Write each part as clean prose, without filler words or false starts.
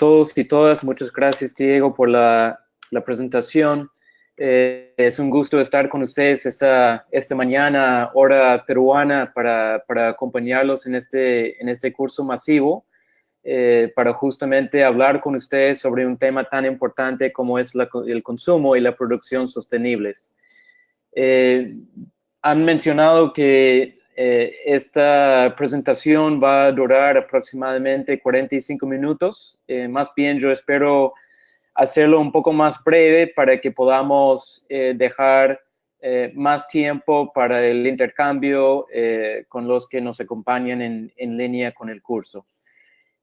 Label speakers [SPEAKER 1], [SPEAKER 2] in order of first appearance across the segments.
[SPEAKER 1] todos y todas. Muchas gracias, Diego, por la presentación. Es un gusto estar con ustedes esta mañana, hora peruana, para acompañarlos en este curso masivo, para justamente hablar con ustedes sobre un tema tan importante como es el consumo y la producción sostenibles. Han mencionado que esta presentación va a durar aproximadamente 45 minutos. Más bien, yo espero hacerlo un poco más breve para que podamos dejar más tiempo para el intercambio con los que nos acompañan en línea con el curso.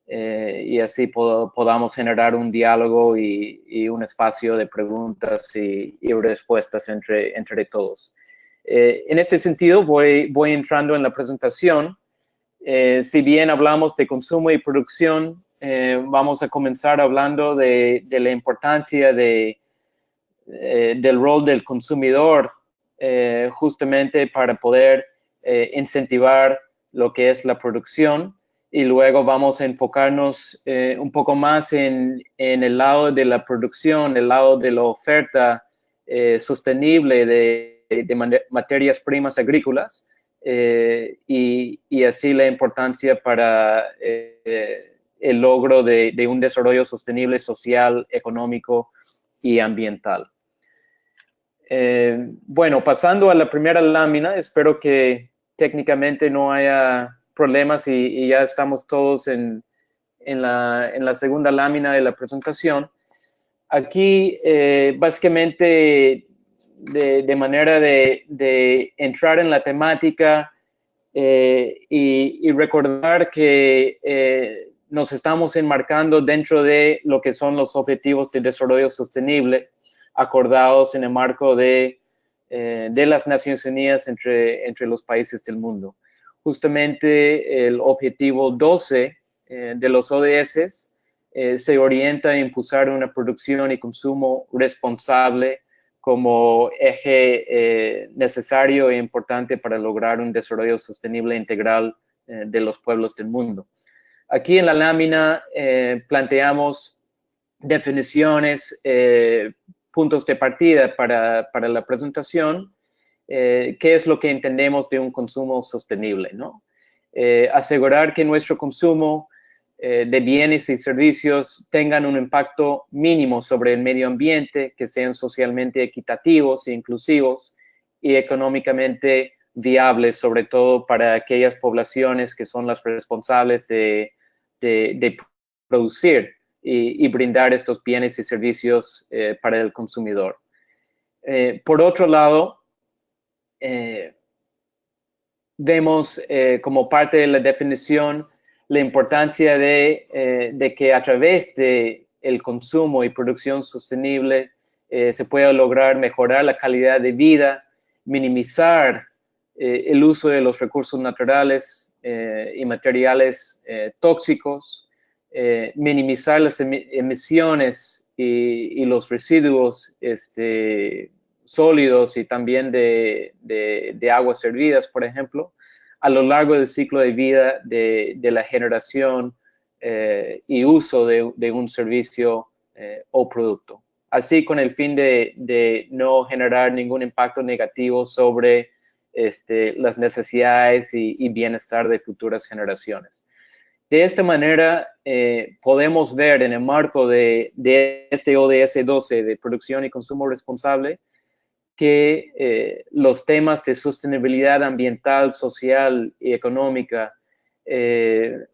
[SPEAKER 1] Y así podamos generar un diálogo y un espacio de preguntas y respuestas entre todos. En este sentido, voy entrando en la presentación. Si bien hablamos de consumo y producción, vamos a comenzar hablando de la importancia del rol del consumidor, justamente para poder incentivar lo que es la producción. Y luego vamos a enfocarnos un poco más en el lado de la producción, el lado de la oferta sostenible de materias primas agrícolas, y así la importancia para el logro de un desarrollo sostenible social, económico y ambiental. Bueno, pasando a la primera lámina, espero que técnicamente no haya problemas y ya estamos todos en la segunda lámina de la presentación. Aquí, básicamente, de manera de entrar en la temática y recordar que nos estamos enmarcando dentro de lo que son los objetivos de desarrollo sostenible acordados en el marco de las Naciones Unidas entre los países del mundo. Justamente el objetivo 12 de los ODS se orienta a impulsar una producción y consumo responsable como eje necesario e importante para lograr un desarrollo sostenible integral de los pueblos del mundo. Aquí en la lámina planteamos definiciones, puntos de partida para la presentación, qué es lo que entendemos de un consumo sostenible, ¿no? Asegurar que nuestro consumo de bienes y servicios tengan un impacto mínimo sobre el medio ambiente, que sean socialmente equitativos e inclusivos y económicamente viables, sobre todo para aquellas poblaciones que son las responsables de producir y brindar estos bienes y servicios para el consumidor. Por otro lado, vemos como parte de la definición la importancia de que a través de el consumo y producción sostenible se pueda lograr mejorar la calidad de vida, minimizar el uso de los recursos naturales y materiales tóxicos, minimizar las emisiones y los residuos sólidos y también de aguas hervidas, por ejemplo, a lo largo del ciclo de vida de la generación y uso de un servicio o producto. Así, con el fin de no generar ningún impacto negativo sobre las necesidades y bienestar de futuras generaciones. De esta manera, podemos ver en el marco de este ODS 12 de producción y consumo responsable que los temas de sostenibilidad ambiental, social y económica,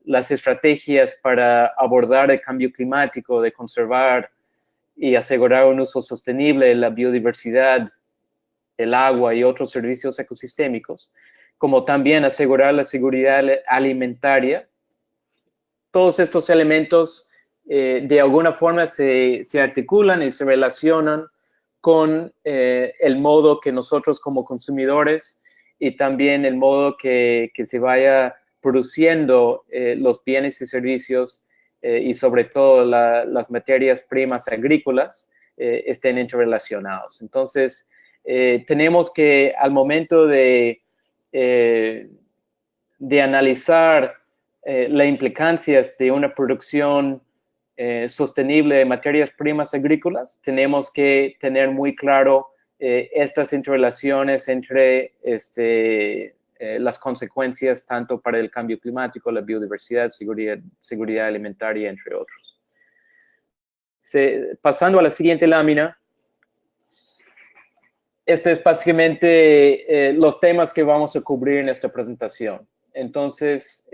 [SPEAKER 1] las estrategias para abordar el cambio climático, de conservar y asegurar un uso sostenible de la biodiversidad, el agua y otros servicios ecosistémicos, como también asegurar la seguridad alimentaria. Todos estos elementos de alguna forma se articulan y se relacionan con el modo que nosotros como consumidores y también el modo que se vaya produciendo los bienes y servicios y sobre todo las materias primas agrícolas estén interrelacionados. Entonces, tenemos que al momento de analizar las implicancias de una producción sostenible de materias primas agrícolas, tenemos que tener muy claro estas interrelaciones entre las consecuencias tanto para el cambio climático, la biodiversidad, seguridad alimentaria, entre otros. Pasando a la siguiente lámina, este es básicamente los temas que vamos a cubrir en esta presentación. Entonces,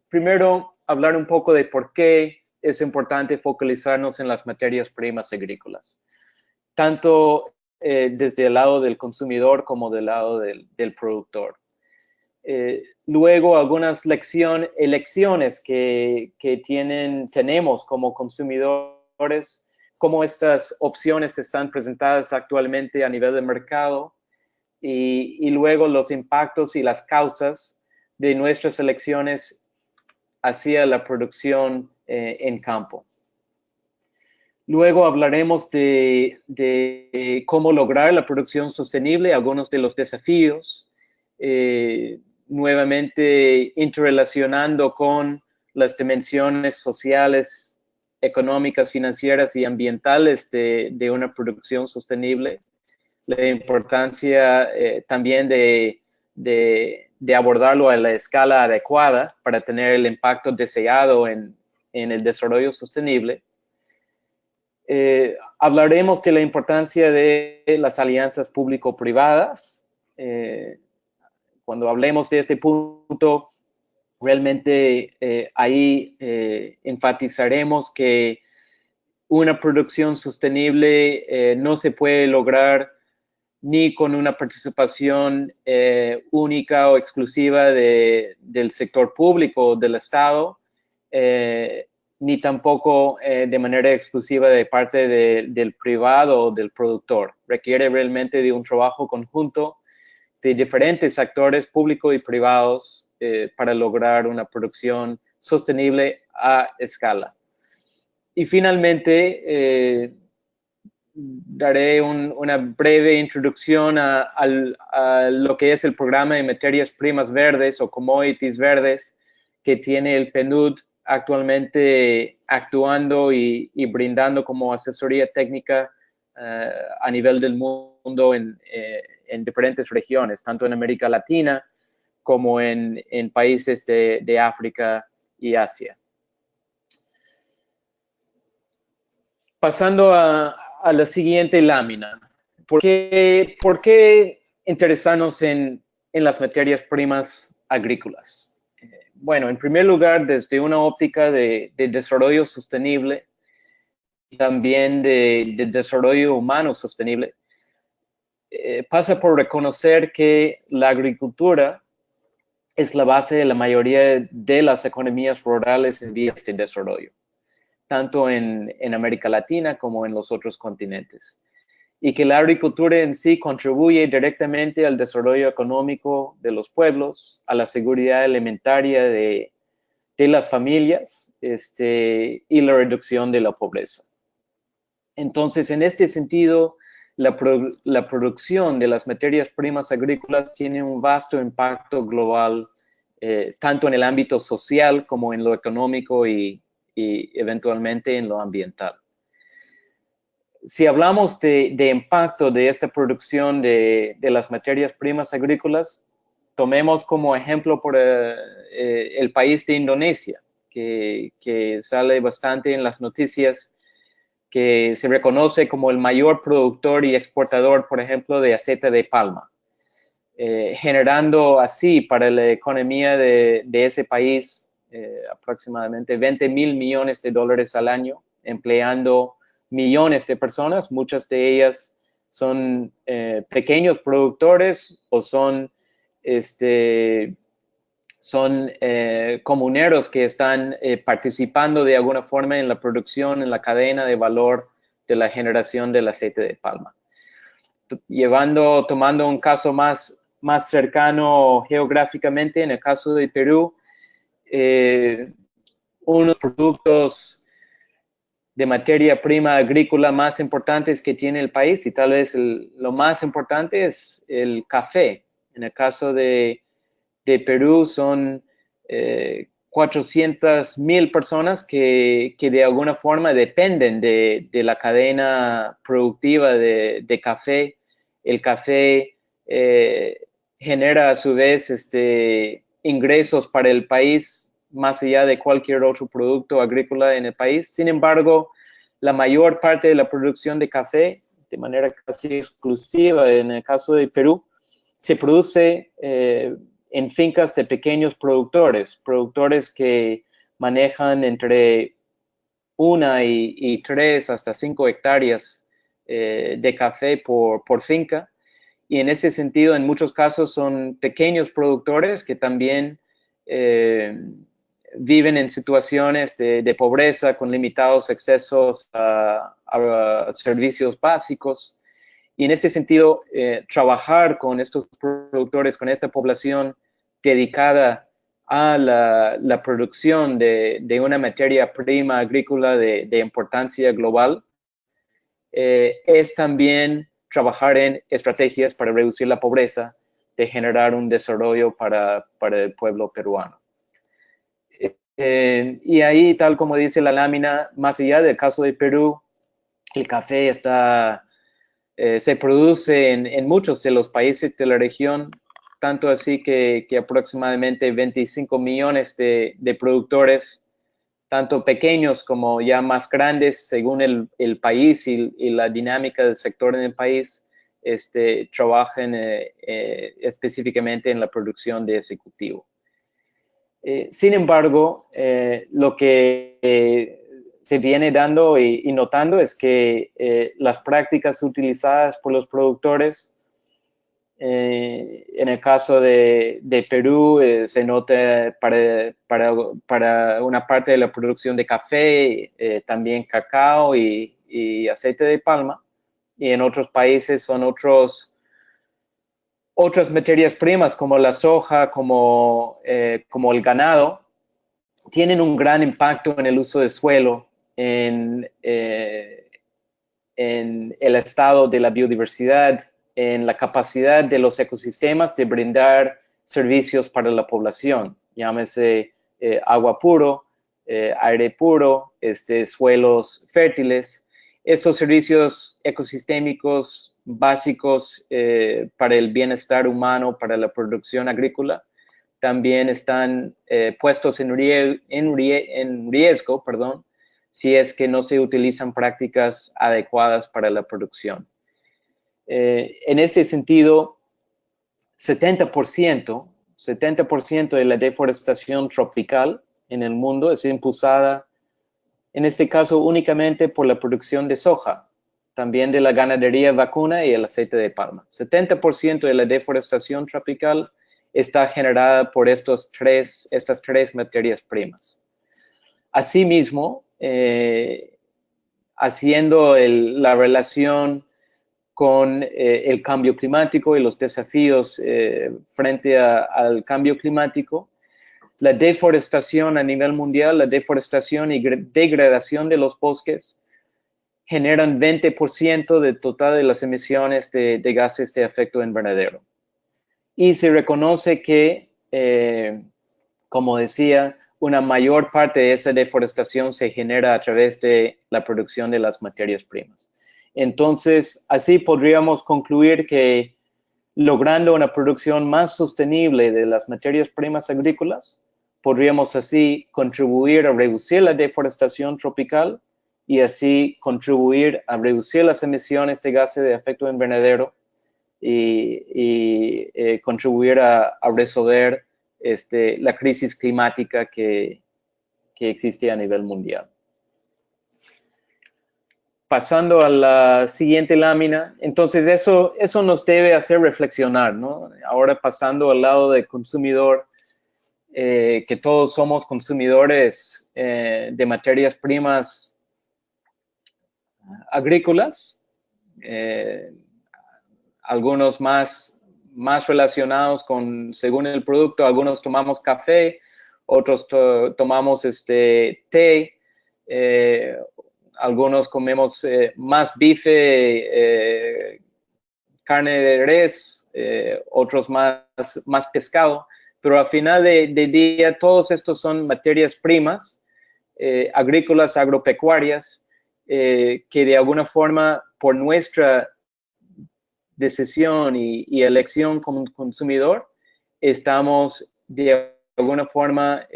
[SPEAKER 1] primero, hablar un poco de por qué es importante focalizarnos en las materias primas agrícolas, tanto desde el lado del consumidor como del lado del productor. Luego, algunas elecciones que tenemos como consumidores, cómo estas opciones están presentadas actualmente a nivel de mercado y luego los impactos y las causas de nuestras elecciones hacia la producción en campo. Luego hablaremos de cómo lograr la producción sostenible, algunos de los desafíos, nuevamente interrelacionando con las dimensiones sociales, económicas, financieras y ambientales de una producción sostenible, la importancia también de abordarlo a la escala adecuada para tener el impacto deseado en el desarrollo sostenible. Hablaremos de la importancia de las alianzas público-privadas. Cuando hablemos de este punto, realmente ahí enfatizaremos que una producción sostenible no se puede lograr ni con una participación única o exclusiva del sector público o del Estado, ni tampoco de manera exclusiva de parte del privado o del productor. Requiere realmente de un trabajo conjunto de diferentes actores públicos y privados para lograr una producción sostenible a escala. Y finalmente, daré una breve introducción a lo que es el programa de materias primas verdes o commodities verdes que tiene el PNUD actualmente actuando y brindando como asesoría técnica a nivel del mundo en diferentes regiones, tanto en América Latina como en países de África y Asia. Pasando a la siguiente lámina. ¿Por qué interesarnos en las materias primas agrícolas? Bueno, en primer lugar, desde una óptica de desarrollo sostenible y también de desarrollo humano sostenible, pasa por reconocer que la agricultura es la base de la mayoría de las economías rurales en vías de desarrollo, tanto en América Latina como en los otros continentes. Y que la agricultura en sí contribuye directamente al desarrollo económico de los pueblos, a la seguridad alimentaria de las familias y la reducción de la pobreza. Entonces, en este sentido, la producción de las materias primas agrícolas tiene un vasto impacto global, tanto en el ámbito social como en lo económico y eventualmente en lo ambiental. Si hablamos de impacto de esta producción de las materias primas agrícolas, tomemos como ejemplo por el país de Indonesia, que sale bastante en las noticias, que se reconoce como el mayor productor y exportador, por ejemplo, de aceite de palma, generando así para la economía de ese país aproximadamente 20 mil millones de dólares al año, empleando millones de personas, muchas de ellas son pequeños productores o son comuneros que están participando de alguna forma en la producción, en la cadena de valor de la generación del aceite de palma. Tomando un caso más cercano geográficamente, en el caso de Perú, unos productos de materia prima agrícola más importantes que tiene el país, y tal vez lo más importante es el café. En el caso de Perú son 400,000 personas que de alguna forma dependen de la cadena productiva de café. El café genera a su vez ingresos para el país más allá de cualquier otro producto agrícola en el país. Sin embargo, la mayor parte de la producción de café, de manera casi exclusiva en el caso de Perú, se produce en fincas de pequeños productores que manejan entre 1 y 3 hasta 5 hectáreas de café por finca. Y en ese sentido, en muchos casos son pequeños productores que también viven en situaciones de pobreza con limitados accesos a servicios básicos. Y en este sentido, trabajar con estos productores, con esta población dedicada a la producción de una materia prima agrícola de importancia global, es también trabajar en estrategias para reducir la pobreza, de generar un desarrollo para el pueblo peruano. Y ahí, tal como dice la lámina, más allá del caso de Perú, el café se produce en muchos de los países de la región, tanto así que aproximadamente 25 millones de productores, tanto pequeños como ya más grandes, según el país y la dinámica del sector en el país, trabajan específicamente en la producción de ese cultivo. Sin embargo, lo que se viene dando y notando es que las prácticas utilizadas por los productores, en el caso de Perú, se nota para una parte de la producción de café, también cacao y aceite de palma, y en otros países son otras materias primas como la soja, como el ganado, tienen un gran impacto en el uso de suelo, en el estado de la biodiversidad, en la capacidad de los ecosistemas de brindar servicios para la población, llámese agua puro, aire puro, suelos fértiles. Estos servicios ecosistémicos básicos para el bienestar humano, para la producción agrícola, también están puestos en riesgo, si es que no se utilizan prácticas adecuadas para la producción. En este sentido, 70% de la deforestación tropical en el mundo es impulsada, en este caso, únicamente por la producción de soja, también de la ganadería vacuna y el aceite de palma. 70% de la deforestación tropical está generada por estas tres materias primas. Asimismo, haciendo la relación con el cambio climático y los desafíos frente al cambio climático, la deforestación a nivel mundial, la deforestación y degradación de los bosques generan 20% del total de las emisiones de gases de efecto invernadero. Y se reconoce que, como decía, una mayor parte de esa deforestación se genera a través de la producción de las materias primas. Entonces, así podríamos concluir que logrando una producción más sostenible de las materias primas agrícolas, podríamos así contribuir a reducir la deforestación tropical y así contribuir a reducir las emisiones de gases de efecto invernadero y contribuir a resolver la crisis climática que existe a nivel mundial. Pasando a la siguiente lámina, entonces eso nos debe hacer reflexionar, ¿no? Ahora pasando al lado del consumidor, que todos somos consumidores de materias primas agrícolas, algunos más relacionados según el producto, algunos tomamos café, otros tomamos té, algunos comemos más bife, carne de res, otros más pescado, pero al final de día todos estos son materias primas agrícolas, agropecuarias, que de alguna forma por nuestra decisión y elección como consumidor, estamos de alguna forma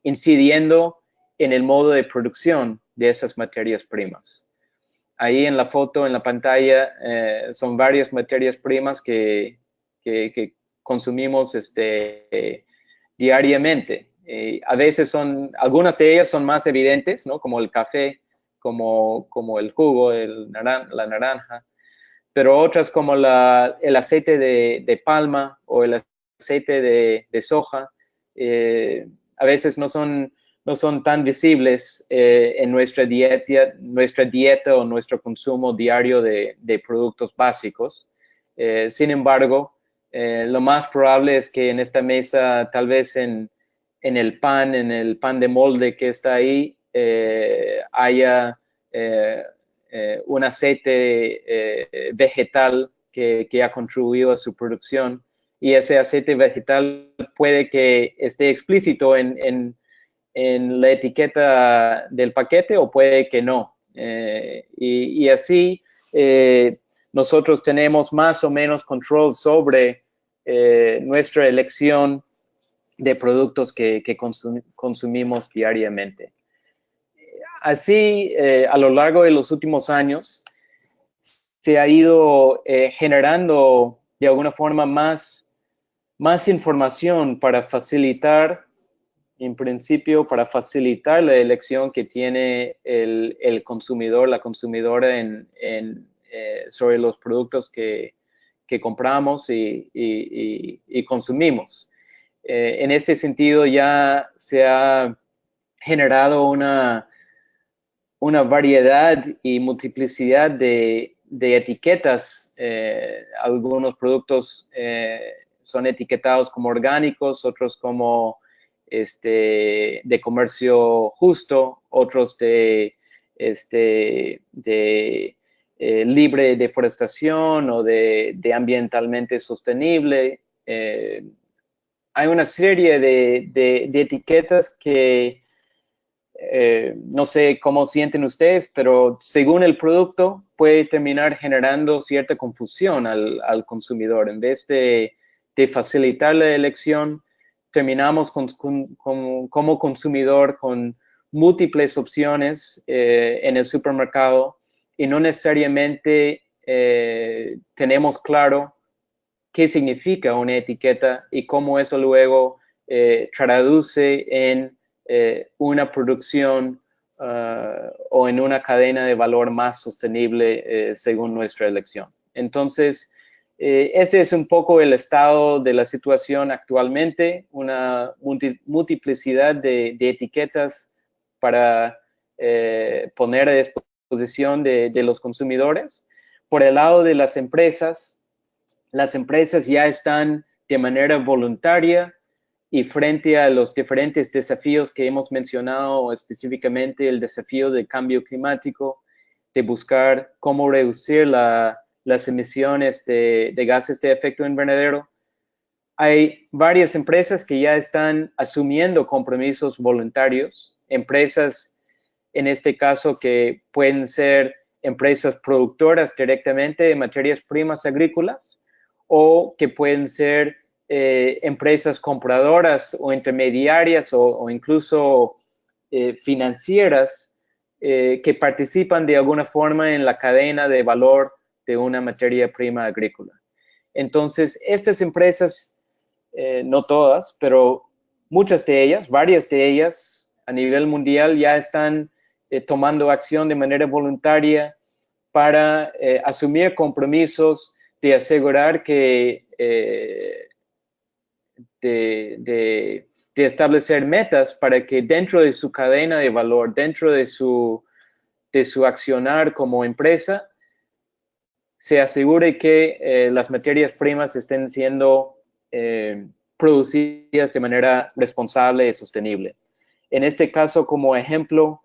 [SPEAKER 1] incidiendo en el modo de producción de esas materias primas. Ahí en la foto, en la pantalla, son varias materias primas que consumimos diariamente. A veces algunas de ellas son más evidentes, ¿no? Como el café, como el jugo, la naranja, pero otras como el aceite de palma o el aceite de soja, a veces no son tan visibles en nuestra dieta o nuestro consumo diario de productos básicos. Sin embargo, lo más probable es que en esta mesa, tal vez en el pan de molde que está ahí, haya un aceite vegetal que ha contribuido a su producción, y ese aceite vegetal puede que esté explícito en la etiqueta del paquete o puede que no. Y así nosotros tenemos más o menos control sobre nuestra elección de productos que consumimos diariamente. Así, a lo largo de los últimos años, se ha ido generando de alguna forma más información para facilitar, en principio, para facilitar la elección que tiene el consumidor, la consumidora sobre los productos que compramos y consumimos. En este sentido, ya se ha generado una variedad y multiplicidad de etiquetas. Algunos productos son etiquetados como orgánicos, otros como de comercio justo, otros de libre deforestación o de ambientalmente sostenible. Hay una serie de etiquetas que no sé cómo sienten ustedes, pero según el producto puede terminar generando cierta confusión al consumidor. En vez de facilitar la elección, terminamos como consumidor con múltiples opciones en el supermercado y no necesariamente tenemos claro qué significa una etiqueta y cómo eso luego traduce en una producción o en una cadena de valor más sostenible según nuestra elección. Entonces, ese es un poco el estado de la situación actualmente, una multiplicidad de etiquetas para poner a disposición de los consumidores. Por el lado de las empresas ya están de manera voluntaria y frente a los diferentes desafíos que hemos mencionado, específicamente el desafío del cambio climático, de buscar cómo reducir las emisiones de gases de efecto invernadero. Hay varias empresas que ya están asumiendo compromisos voluntarios, empresas en este caso que pueden ser empresas productoras directamente de materias primas agrícolas o que pueden ser empresas compradoras o intermediarias o incluso financieras que participan de alguna forma en la cadena de valor de una materia prima agrícola. Entonces, estas empresas, no todas, pero muchas de ellas, varias de ellas a nivel mundial ya están tomando acción de manera voluntaria para asumir compromisos de asegurar que de establecer metas para que dentro de su cadena de valor, dentro de su accionar como empresa, se asegure que las materias primas estén siendo producidas de manera responsable y sostenible. En este caso, como ejemplo,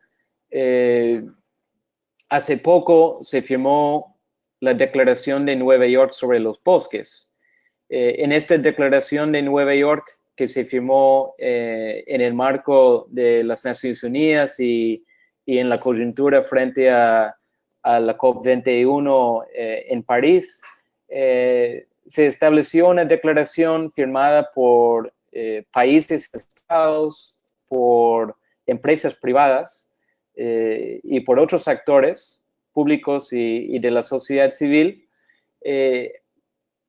[SPEAKER 1] hace poco se firmó la Declaración de Nueva York sobre los bosques. En esta Declaración de Nueva York que se firmó en el marco de las Naciones Unidas y en la coyuntura frente a la COP21 en París, se estableció una declaración firmada por países, estados, por empresas privadas y por otros actores públicos y de la sociedad civil,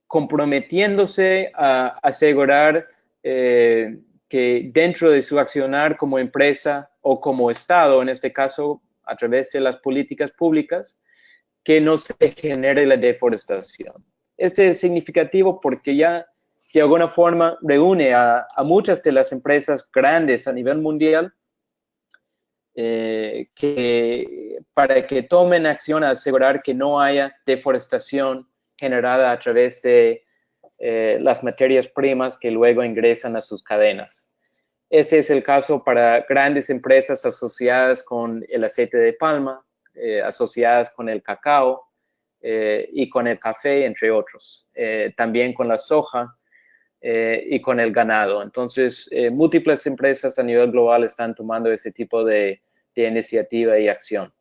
[SPEAKER 1] comprometiéndose a asegurar que dentro de su accionar como empresa o como Estado, en este caso a través de las políticas públicas, que no se genere la deforestación. Este es significativo porque ya de alguna forma reúne a muchas de las empresas grandes a nivel mundial para que tomen acción a asegurar que no haya deforestación generada a través de las materias primas que luego ingresan a sus cadenas. Este es el caso para grandes empresas asociadas con el aceite de palma, asociadas con el cacao y con el café, entre otros. También con la soja y con el ganado. Entonces, múltiples empresas a nivel global están tomando ese tipo de iniciativa y acción.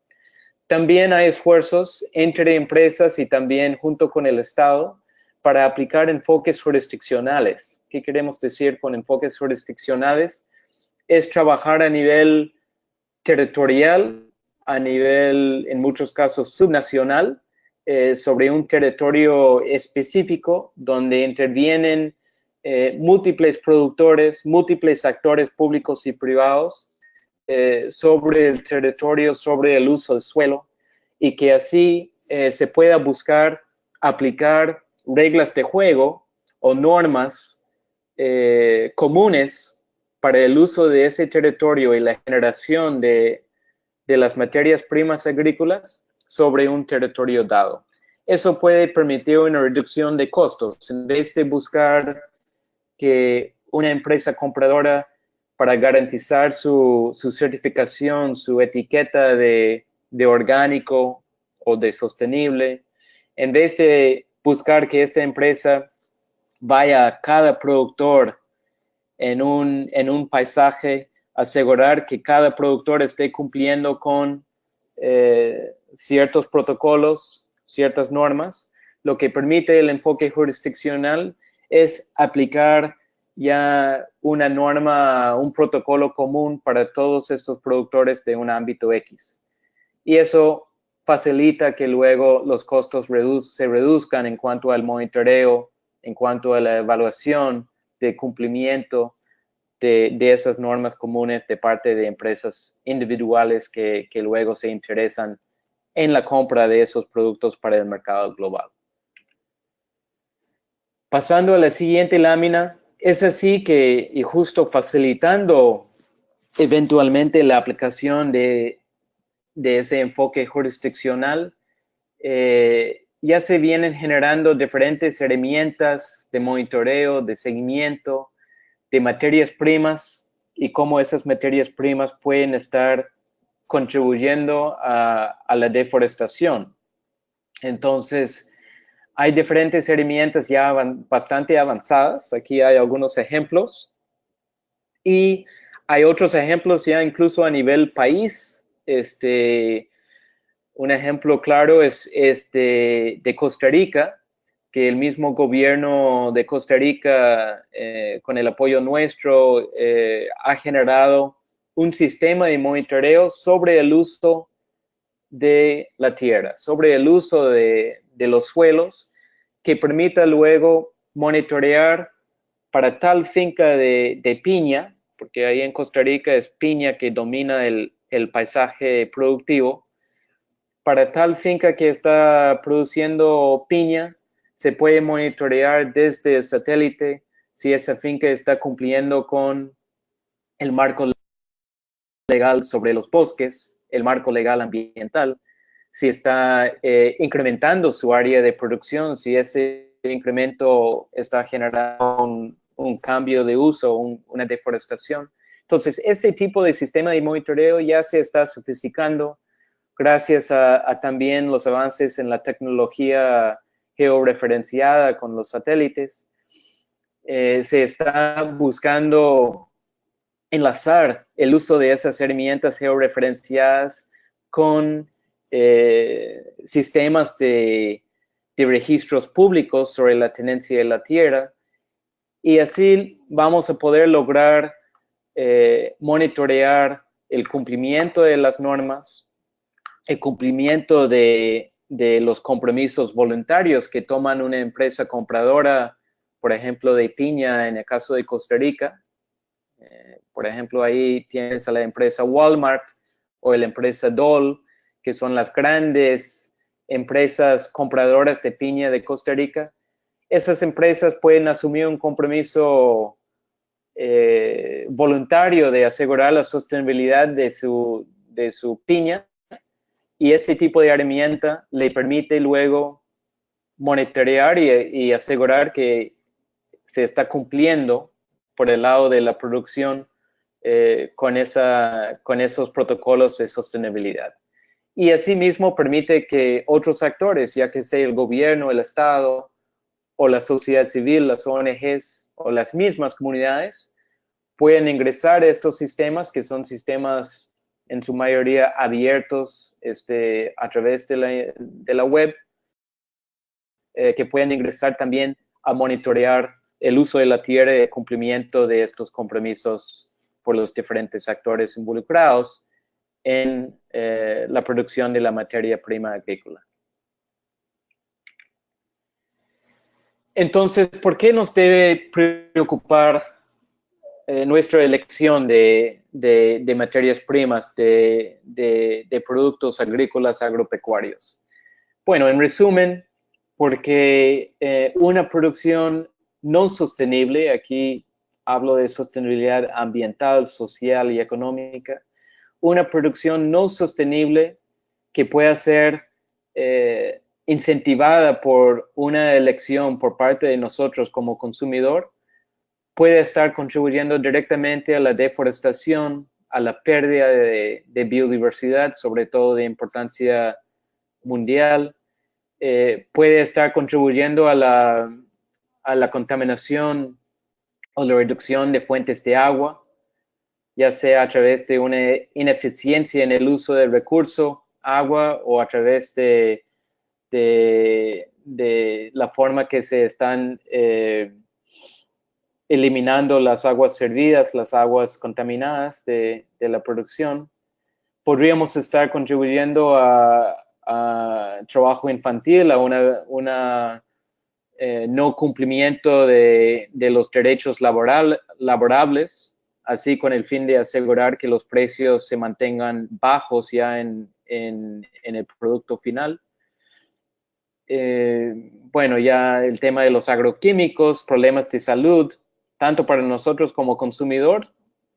[SPEAKER 1] También hay esfuerzos entre empresas y también junto con el Estado para aplicar enfoques jurisdiccionales. ¿Qué queremos decir con enfoques jurisdiccionales? Es trabajar a nivel territorial, a nivel, en muchos casos, subnacional, sobre un territorio específico donde intervienen múltiples productores, múltiples actores públicos y privados sobre el territorio, sobre el uso del suelo, y que así se pueda buscar aplicar reglas de juego o normas comunes para el uso de ese territorio y la generación de las materias primas agrícolas sobre un territorio dado. Eso puede permitir una reducción de costos. En vez de buscar que una empresa compradora, para garantizar su certificación, su etiqueta de orgánico o de sostenible, en vez de buscar que esta empresa vaya a cada productor en un paisaje, asegurar que cada productor esté cumpliendo con ciertos protocolos, ciertas normas, lo que permite el enfoque jurisdiccional es aplicar ya una norma, un protocolo común para todos estos productores de un ámbito X. Y eso facilita que luego los costos se reduzcan en cuanto al monitoreo, en cuanto a la evaluación de cumplimiento de esas normas comunes de parte de empresas individuales que luego se interesan en la compra de esos productos para el mercado global. Pasando a la siguiente lámina, es así que, y justo facilitando eventualmente la aplicación de ese enfoque jurisdiccional, ya se vienen generando diferentes herramientas de monitoreo, de seguimiento, de materias primas y cómo esas materias primas pueden estar contribuyendo a la deforestación. Entonces, hay diferentes herramientas ya bastante avanzadas. Aquí hay algunos ejemplos. Y hay otros ejemplos ya incluso a nivel país. Un ejemplo claro es de Costa Rica, que el mismo gobierno de Costa Rica, con el apoyo nuestro, ha generado un sistema de monitoreo sobre el uso de la tierra, sobre el uso de los suelos, que permita luego monitorear para tal finca de piña, porque ahí en Costa Rica es piña que domina el paisaje productivo. Para tal finca que está produciendo piña, se puede monitorear desde el satélite si esa finca está cumpliendo con el marco legal sobre los bosques, el marco legal ambiental, si está incrementando su área de producción, si ese incremento está generando un cambio de uso, una deforestación. Entonces, este tipo de sistema de monitoreo ya se está sofisticando gracias a también los avances en la tecnología georreferenciada con los satélites. se está buscando enlazar el uso de esas herramientas georreferenciadas con sistemas de registros públicos sobre la tenencia de la tierra, y así vamos a poder lograr monitorear el cumplimiento de las normas, el cumplimiento de los compromisos voluntarios que toman una empresa compradora, por ejemplo, de piña en el caso de Costa Rica. Por ejemplo, ahí tienes a la empresa Walmart o la empresa Dole, que son las grandes empresas compradoras de piña de Costa Rica. Esas empresas pueden asumir un compromiso voluntario de asegurar la sostenibilidad de su piña, y ese tipo de herramienta le permite luego monitorear y asegurar que se está cumpliendo por el lado de la producción con esos protocolos de sostenibilidad. Y asimismo permite que otros actores, ya que sea el gobierno, el Estado o la sociedad civil, las ONGs o las mismas comunidades, pueden ingresar a estos sistemas, que son sistemas en su mayoría abiertos a través de la web, que pueden ingresar también a monitorear el uso de la tierra y el cumplimiento de estos compromisos por los diferentes actores involucrados en la producción de la materia prima agrícola. Entonces, ¿por qué nos debe preocupar nuestra elección de materias primas, de productos agrícolas agropecuarios? Bueno, en resumen, porque una producción no sostenible, aquí hablo de sostenibilidad ambiental, social y económica, una producción no sostenible que pueda ser incentivada por una elección por parte de nosotros como consumidor, puede estar contribuyendo directamente a la deforestación, a la pérdida de biodiversidad, sobre todo de importancia mundial, puede estar contribuyendo a la contaminación o la reducción de fuentes de agua, ya sea a través de una ineficiencia en el uso del recurso agua o a través de la forma que se están eliminando las aguas servidas, las aguas contaminadas de la producción. Podríamos estar contribuyendo a trabajo infantil, a una no cumplimiento de los derechos laborables, así con el fin de asegurar que los precios se mantengan bajos ya en el producto final. Bueno, ya el tema de los agroquímicos, problemas de salud, tanto para nosotros como consumidor,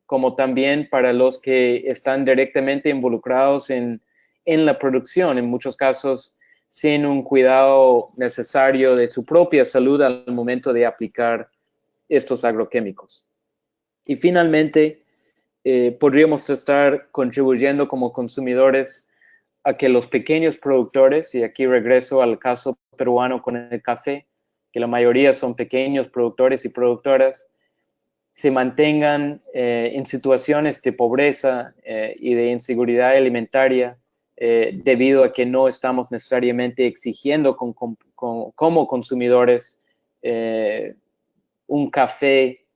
[SPEAKER 1] como también para los que están directamente involucrados en la producción, en muchos casos sin un cuidado necesario de su propia salud al momento de aplicar estos agroquímicos. Y finalmente, podríamos estar contribuyendo como consumidores a que los pequeños productores, y aquí regreso al caso peruano con el café, que la mayoría son pequeños productores y productoras, se mantengan en situaciones de pobreza y de inseguridad alimentaria debido a que no estamos necesariamente exigiendo como consumidores un café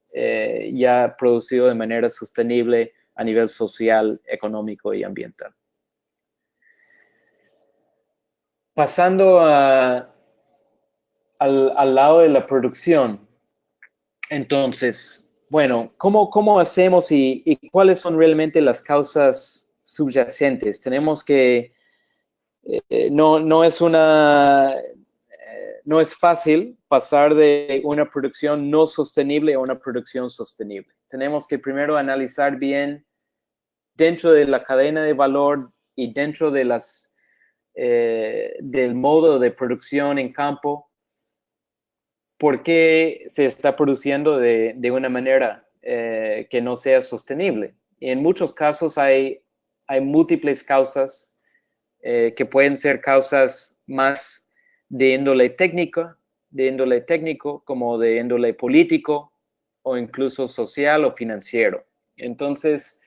[SPEAKER 1] ya producido de manera sostenible a nivel social, económico y ambiental. Pasando al lado de la producción, entonces, bueno, ¿cómo hacemos y cuáles son realmente las causas subyacentes? Tenemos que, no es fácil pasar de una producción no sostenible a una producción sostenible. Tenemos que primero analizar bien dentro de la cadena de valor y dentro de del modo de producción en campo, por qué se está produciendo de una manera que no sea sostenible. Y en muchos casos hay múltiples causas que pueden ser causas más de índole técnica, de índole técnico como de índole político o incluso social o financiero. Entonces,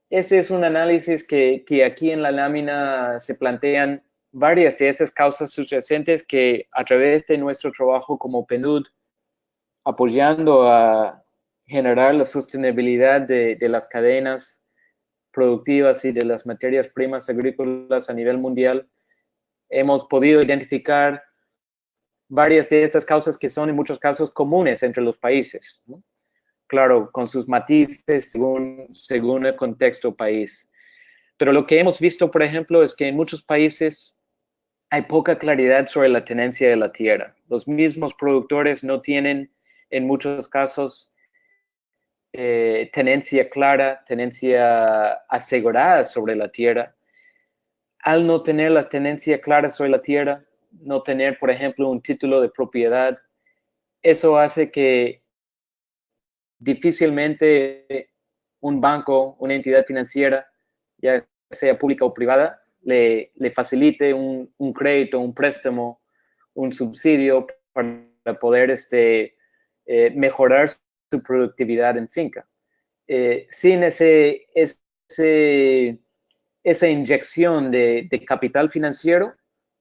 [SPEAKER 1] ese es un análisis que aquí en la lámina se plantean varias de esas causas subyacentes que a través de nuestro trabajo como PNUD, apoyando a generar la sostenibilidad de las cadenas productivas y de las materias primas agrícolas a nivel mundial, hemos podido identificar varias de estas causas que son en muchos casos comunes entre los países, ¿no? Claro, con sus matices según el contexto país. Pero lo que hemos visto, por ejemplo, es que en muchos países hay poca claridad sobre la tenencia de la tierra. Los mismos productores no tienen, en muchos casos, tenencia clara, tenencia asegurada sobre la tierra. Al no tener la tenencia clara sobre la tierra, no tener, por ejemplo, un título de propiedad, eso hace que difícilmente un banco, una entidad financiera, ya sea pública o privada, le facilite un crédito, un préstamo, un subsidio para poder mejorar su productividad en finca. Sin esa inyección de capital financiero,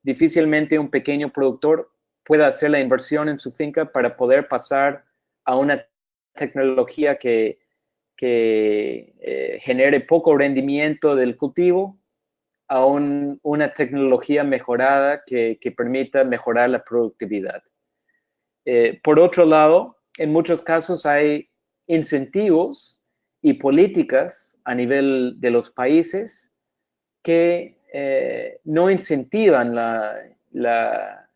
[SPEAKER 1] difícilmente un pequeño productor pueda hacer la inversión en su finca para poder pasar a una tecnología que genere poco rendimiento del cultivo a una tecnología mejorada que permita mejorar la productividad. Por otro lado, en muchos casos hay incentivos y políticas a nivel de los países que no incentivan la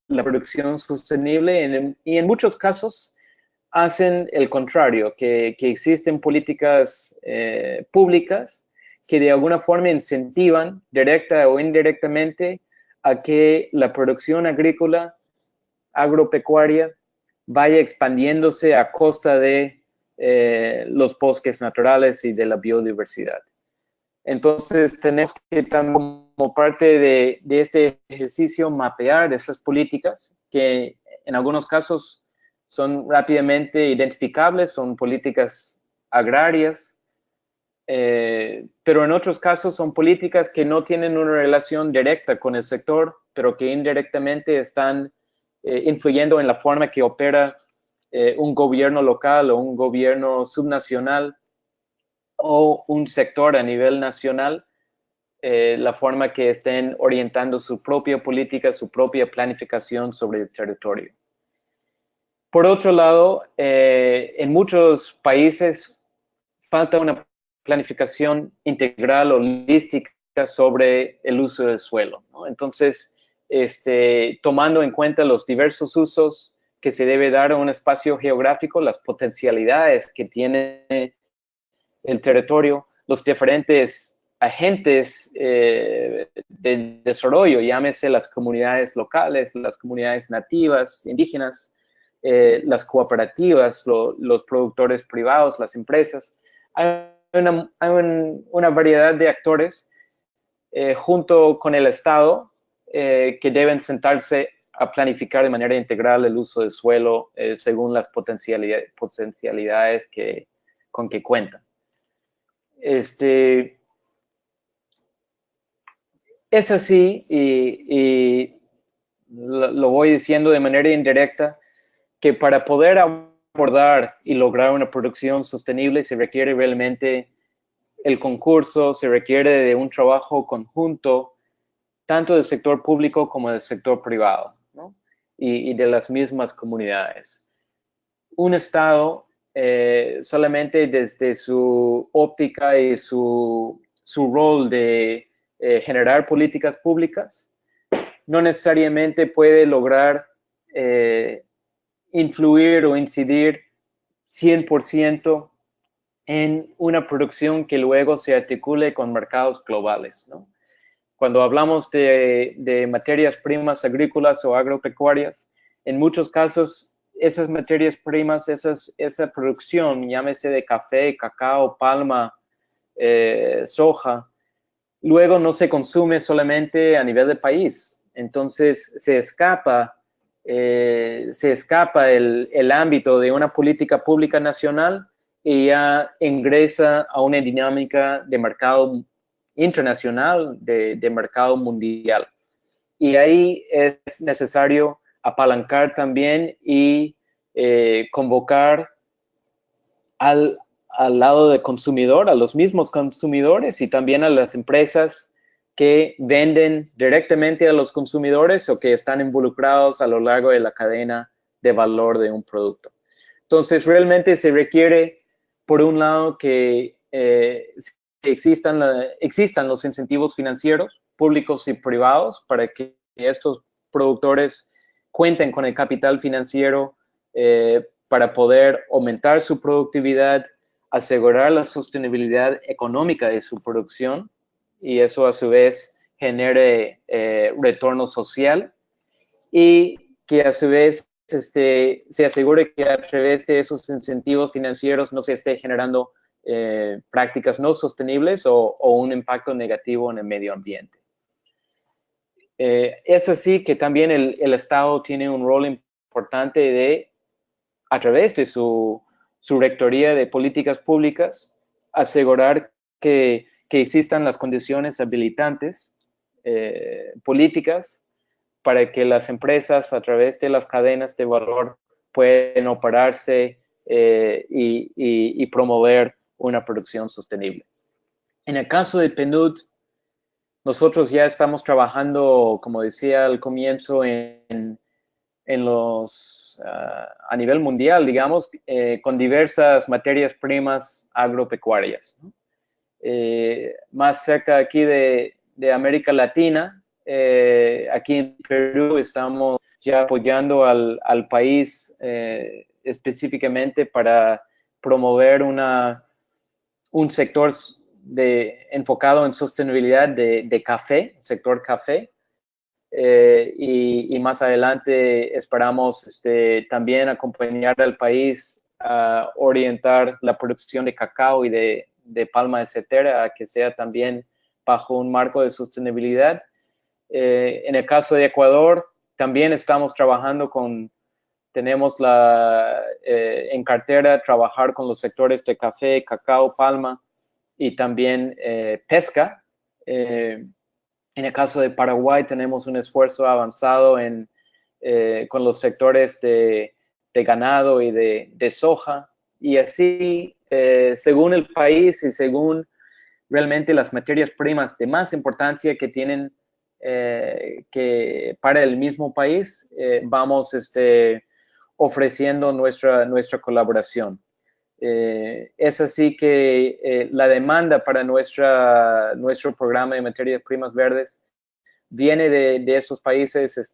[SPEAKER 1] producción sostenible y en muchos casos hacen el contrario, que existen políticas públicas que de alguna forma incentivan directa o indirectamente a que la producción agrícola, agropecuaria, vaya expandiéndose a costa de los bosques naturales y de la biodiversidad. Entonces, tenemos que, como parte de este ejercicio, mapear esas políticas que en algunos casos son rápidamente identificables, son políticas agrarias, pero en otros casos son políticas que no tienen una relación directa con el sector, pero que indirectamente están influyendo en la forma que opera un gobierno local o un gobierno subnacional o un sector a nivel nacional, la forma que estén orientando su propia política, su propia planificación sobre el territorio. Por otro lado, en muchos países falta una planificación integral, holística sobre el uso del suelo, ¿no? Entonces, tomando en cuenta los diversos usos que se debe dar a un espacio geográfico, las potencialidades que tiene el territorio, los diferentes agentes de desarrollo, llámese las comunidades locales, las comunidades nativas, indígenas, las cooperativas, los productores privados, las empresas. Hay una variedad de actores junto con el Estado que deben sentarse a planificar de manera integral el uso del suelo según las potencialidades con que cuentan. Es así, y lo voy diciendo de manera indirecta, que para poder abordar y lograr una producción sostenible se requiere realmente el concurso, se requiere de un trabajo conjunto, tanto del sector público como del sector privado, ¿no? y de las mismas comunidades. Un Estado solamente desde su óptica y su rol de generar políticas públicas, no necesariamente puede lograr influir o incidir 100% en una producción que luego se articule con mercados globales, ¿no? Cuando hablamos de materias primas agrícolas o agropecuarias, en muchos casos esas materias primas, esa producción, llámese de café, cacao, palma, soja, luego no se consume solamente a nivel de país. Entonces se escapa se escapa el ámbito de una política pública nacional y ya ingresa a una dinámica de mercado internacional, de mercado mundial. Y ahí es necesario apalancar también y convocar al lado del consumidor, a los mismos consumidores y también a las empresas que venden directamente a los consumidores o que están involucrados a lo largo de la cadena de valor de un producto. Entonces, realmente se requiere, por un lado, que existan los incentivos financieros públicos y privados para que estos productores cuenten con el capital financiero para poder aumentar su productividad, asegurar la sostenibilidad económica de su producción y eso a su vez genere retorno social y que a su vez se asegure que a través de esos incentivos financieros no se esté generando prácticas no sostenibles o un impacto negativo en el medio ambiente. Es así que también el Estado tiene un rol importante de, a través de su rectoría de políticas públicas, asegurar que existan las condiciones habilitantes políticas para que las empresas a través de las cadenas de valor puedan operarse y promover una producción sostenible. En el caso de PNUD, nosotros ya estamos trabajando, como decía al comienzo, a nivel mundial, digamos, con diversas materias primas agropecuarias, ¿no? Más cerca aquí de América Latina, aquí en Perú estamos ya apoyando al país específicamente para promover un sector enfocado en sostenibilidad de café, sector café, y más adelante esperamos también acompañar al país a orientar la producción de cacao y de palma etcétera, a que sea también bajo un marco de sostenibilidad. En el caso de Ecuador, también estamos trabajando tenemos en cartera trabajar con los sectores de café, cacao, palma y también pesca. En el caso de Paraguay tenemos un esfuerzo avanzado con los sectores de ganado y de soja y así, según el país y según realmente las materias primas de más importancia que tienen que para el mismo país, vamos ofreciendo nuestra colaboración. Es así que la demanda para nuestro programa de materias primas verdes viene de estos países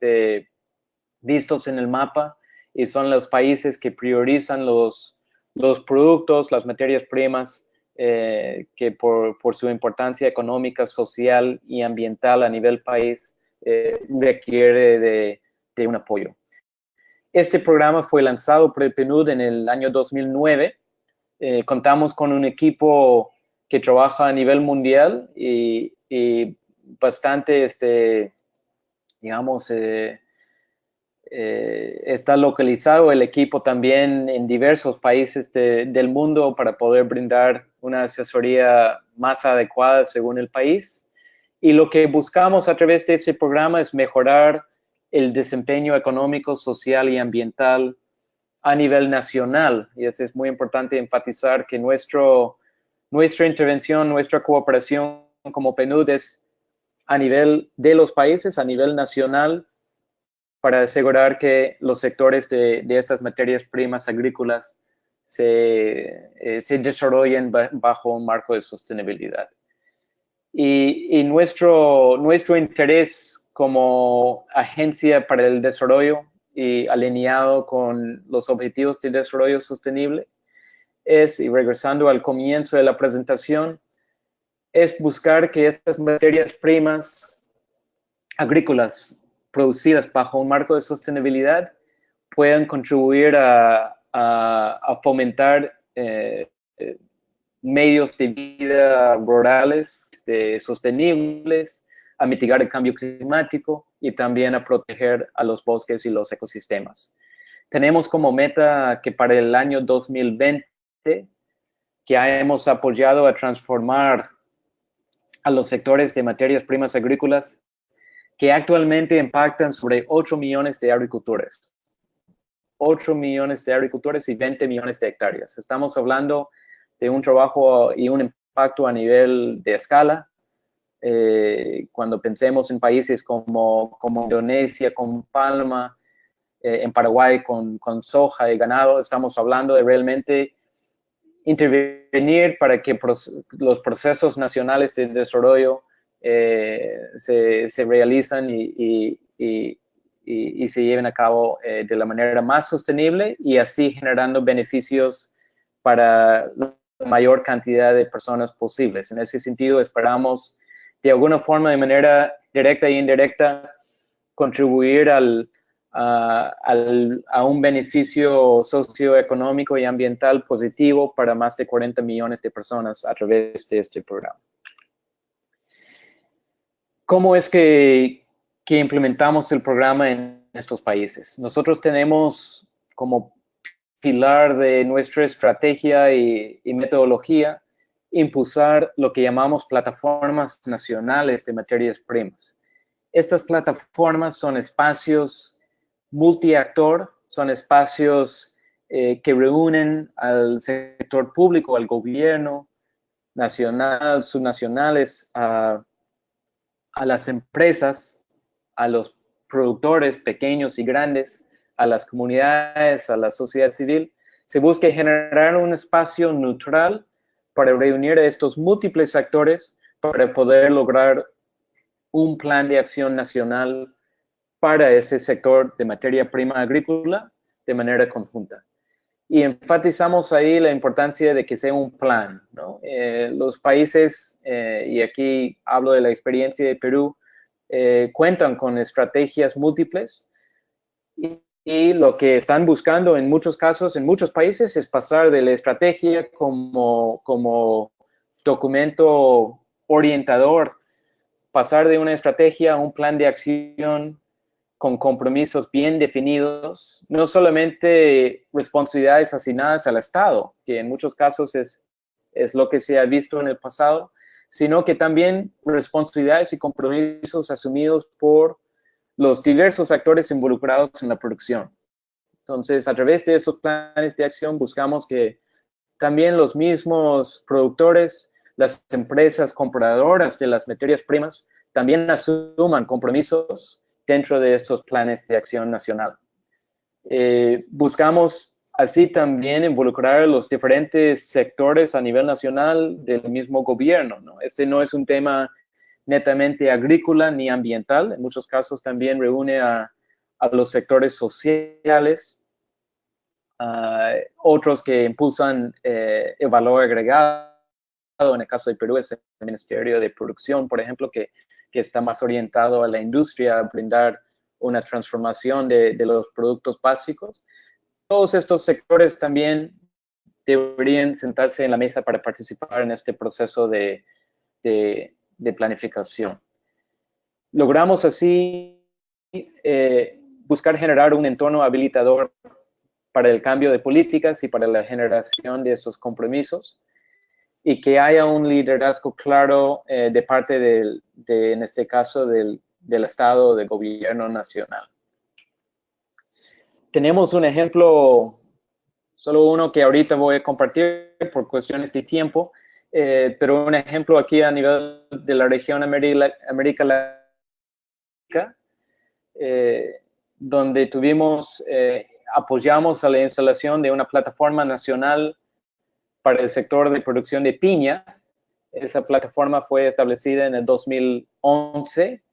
[SPEAKER 1] vistos en el mapa y son los países que priorizan los productos, las materias primas que por su importancia económica, social y ambiental a nivel país requiere de un apoyo. Este programa fue lanzado por el PNUD en el año 2009. Contamos con un equipo que trabaja a nivel mundial y bastante, digamos, está localizado el equipo también en diversos países del mundo para poder brindar una asesoría más adecuada según el país. Y lo que buscamos a través de este programa es mejorar el desempeño económico, social y ambiental a nivel nacional. Y es muy importante enfatizar que nuestra intervención, nuestra cooperación como PNUD es a nivel de los países, a nivel nacional, para asegurar que los sectores de estas materias primas agrícolas se desarrollen bajo un marco de sostenibilidad. Y nuestro interés como agencia para el desarrollo y alineado con los objetivos de desarrollo sostenible es, y regresando al comienzo de la presentación, es buscar que estas materias primas agrícolas producidas bajo un marco de sostenibilidad puedan contribuir a fomentar medios de vida rurales sostenibles, a mitigar el cambio climático y también a proteger a los bosques y los ecosistemas. Tenemos como meta que para el año 2020, que hemos apoyado a transformar a los sectores de materias primas agrícolas que actualmente impactan sobre 8 millones de agricultores. 8 millones de agricultores y 20 millones de hectáreas. Estamos hablando de un trabajo y un impacto a nivel de escala. Cuando pensemos en países como Indonesia, con palma, en Paraguay con soja y ganado, estamos hablando de realmente intervenir para que los procesos nacionales de desarrollo se realizan y se lleven a cabo de la manera más sostenible y así generando beneficios para la mayor cantidad de personas posibles. En ese sentido, esperamos de alguna forma, de manera directa e indirecta, contribuir a un beneficio socioeconómico y ambiental positivo para más de 40 millones de personas a través de este programa. ¿Cómo es que implementamos el programa en estos países? Nosotros tenemos como pilar de nuestra estrategia y metodología impulsar lo que llamamos plataformas nacionales de materias primas. Estas plataformas son espacios multiactor, son espacios que reúnen al sector público, al gobierno nacional, subnacionales, a las empresas, a los productores pequeños y grandes, a las comunidades, a la sociedad civil. Se busca generar un espacio neutral para reunir a estos múltiples actores para poder lograr un plan de acción nacional para ese sector de materia prima agrícola de manera conjunta. Y enfatizamos ahí la importancia de que sea un plan, ¿no? Los países, y aquí hablo de la experiencia de Perú, cuentan con estrategias múltiples y lo que están buscando en muchos casos, en muchos países, es pasar de la estrategia como documento orientador, pasar de una estrategia a un plan de acción con compromisos bien definidos, no solamente responsabilidades asignadas al Estado, que en muchos casos es lo que se ha visto en el pasado, sino que también responsabilidades y compromisos asumidos por los diversos actores involucrados en la producción. Entonces, a través de estos planes de acción buscamos que también los mismos productores, las empresas compradoras de las materias primas, también asuman compromisos dentro de estos planes de acción nacional. Buscamos así también involucrar a los diferentes sectores a nivel nacional del mismo gobierno, ¿no? Este no es un tema netamente agrícola ni ambiental, en muchos casos también reúne a los sectores sociales, otros que impulsan el valor agregado. En el caso de Perú es el Ministerio de Producción, por ejemplo, que está más orientado a la industria, a brindar una transformación de los productos básicos. Todos estos sectores también deberían sentarse en la mesa para participar en este proceso de planificación. Logramos así buscar generar un entorno habilitador para el cambio de políticas y para la generación de esos compromisos, y que haya un liderazgo claro de parte en este caso, del Estado, del gobierno nacional. Tenemos un ejemplo, solo uno que ahorita voy a compartir por cuestiones de tiempo, pero un ejemplo aquí a nivel de la región América Latina, donde apoyamos a la instalación de una plataforma nacional para el sector de producción de piña. Esa plataforma fue establecida en el 2011.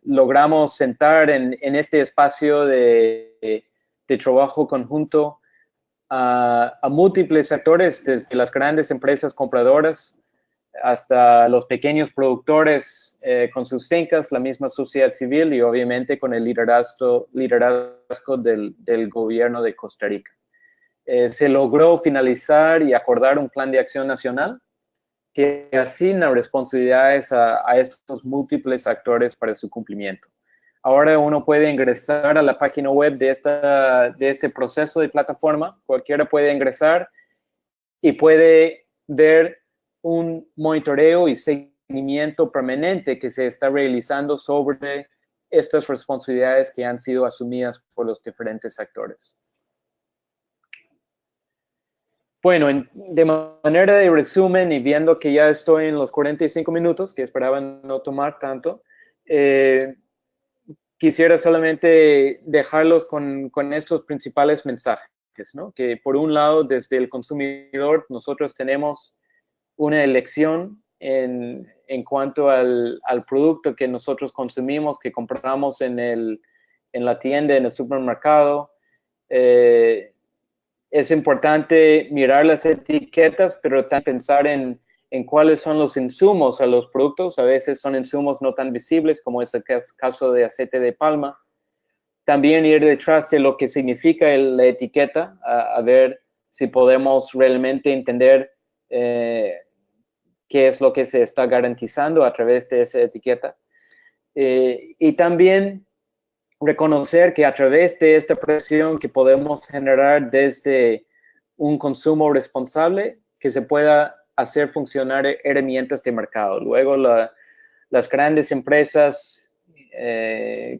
[SPEAKER 1] Logramos sentar en este espacio de trabajo conjunto a múltiples actores, desde las grandes empresas compradoras hasta los pequeños productores con sus fincas, la misma sociedad civil y obviamente con el liderazgo del gobierno de Costa Rica. Se logró finalizar y acordar un plan de acción nacional que asigna responsabilidades a estos múltiples actores para su cumplimiento. Ahora uno puede ingresar a la página web de este proceso de plataforma, cualquiera puede ingresar y puede ver un monitoreo y seguimiento permanente que se está realizando sobre estas responsabilidades que han sido asumidas por los diferentes actores. Bueno, de manera de resumen y viendo que ya estoy en los 45 minutos, que esperaba no tomar tanto, quisiera solamente dejarlos con estos principales mensajes, ¿no? Que por un lado, desde el consumidor, nosotros tenemos una elección en cuanto al producto que nosotros consumimos, que compramos en la tienda, en el supermercado. Es importante mirar las etiquetas, pero también pensar en cuáles son los insumos a los productos. A veces son insumos no tan visibles, como es el caso de aceite de palma. También ir detrás de lo que significa la etiqueta, a ver si podemos realmente entender qué es lo que se está garantizando a través de esa etiqueta. Y también reconocer que a través de esta presión que podemos generar desde un consumo responsable, que se pueda hacer funcionar herramientas de mercado. Luego las grandes empresas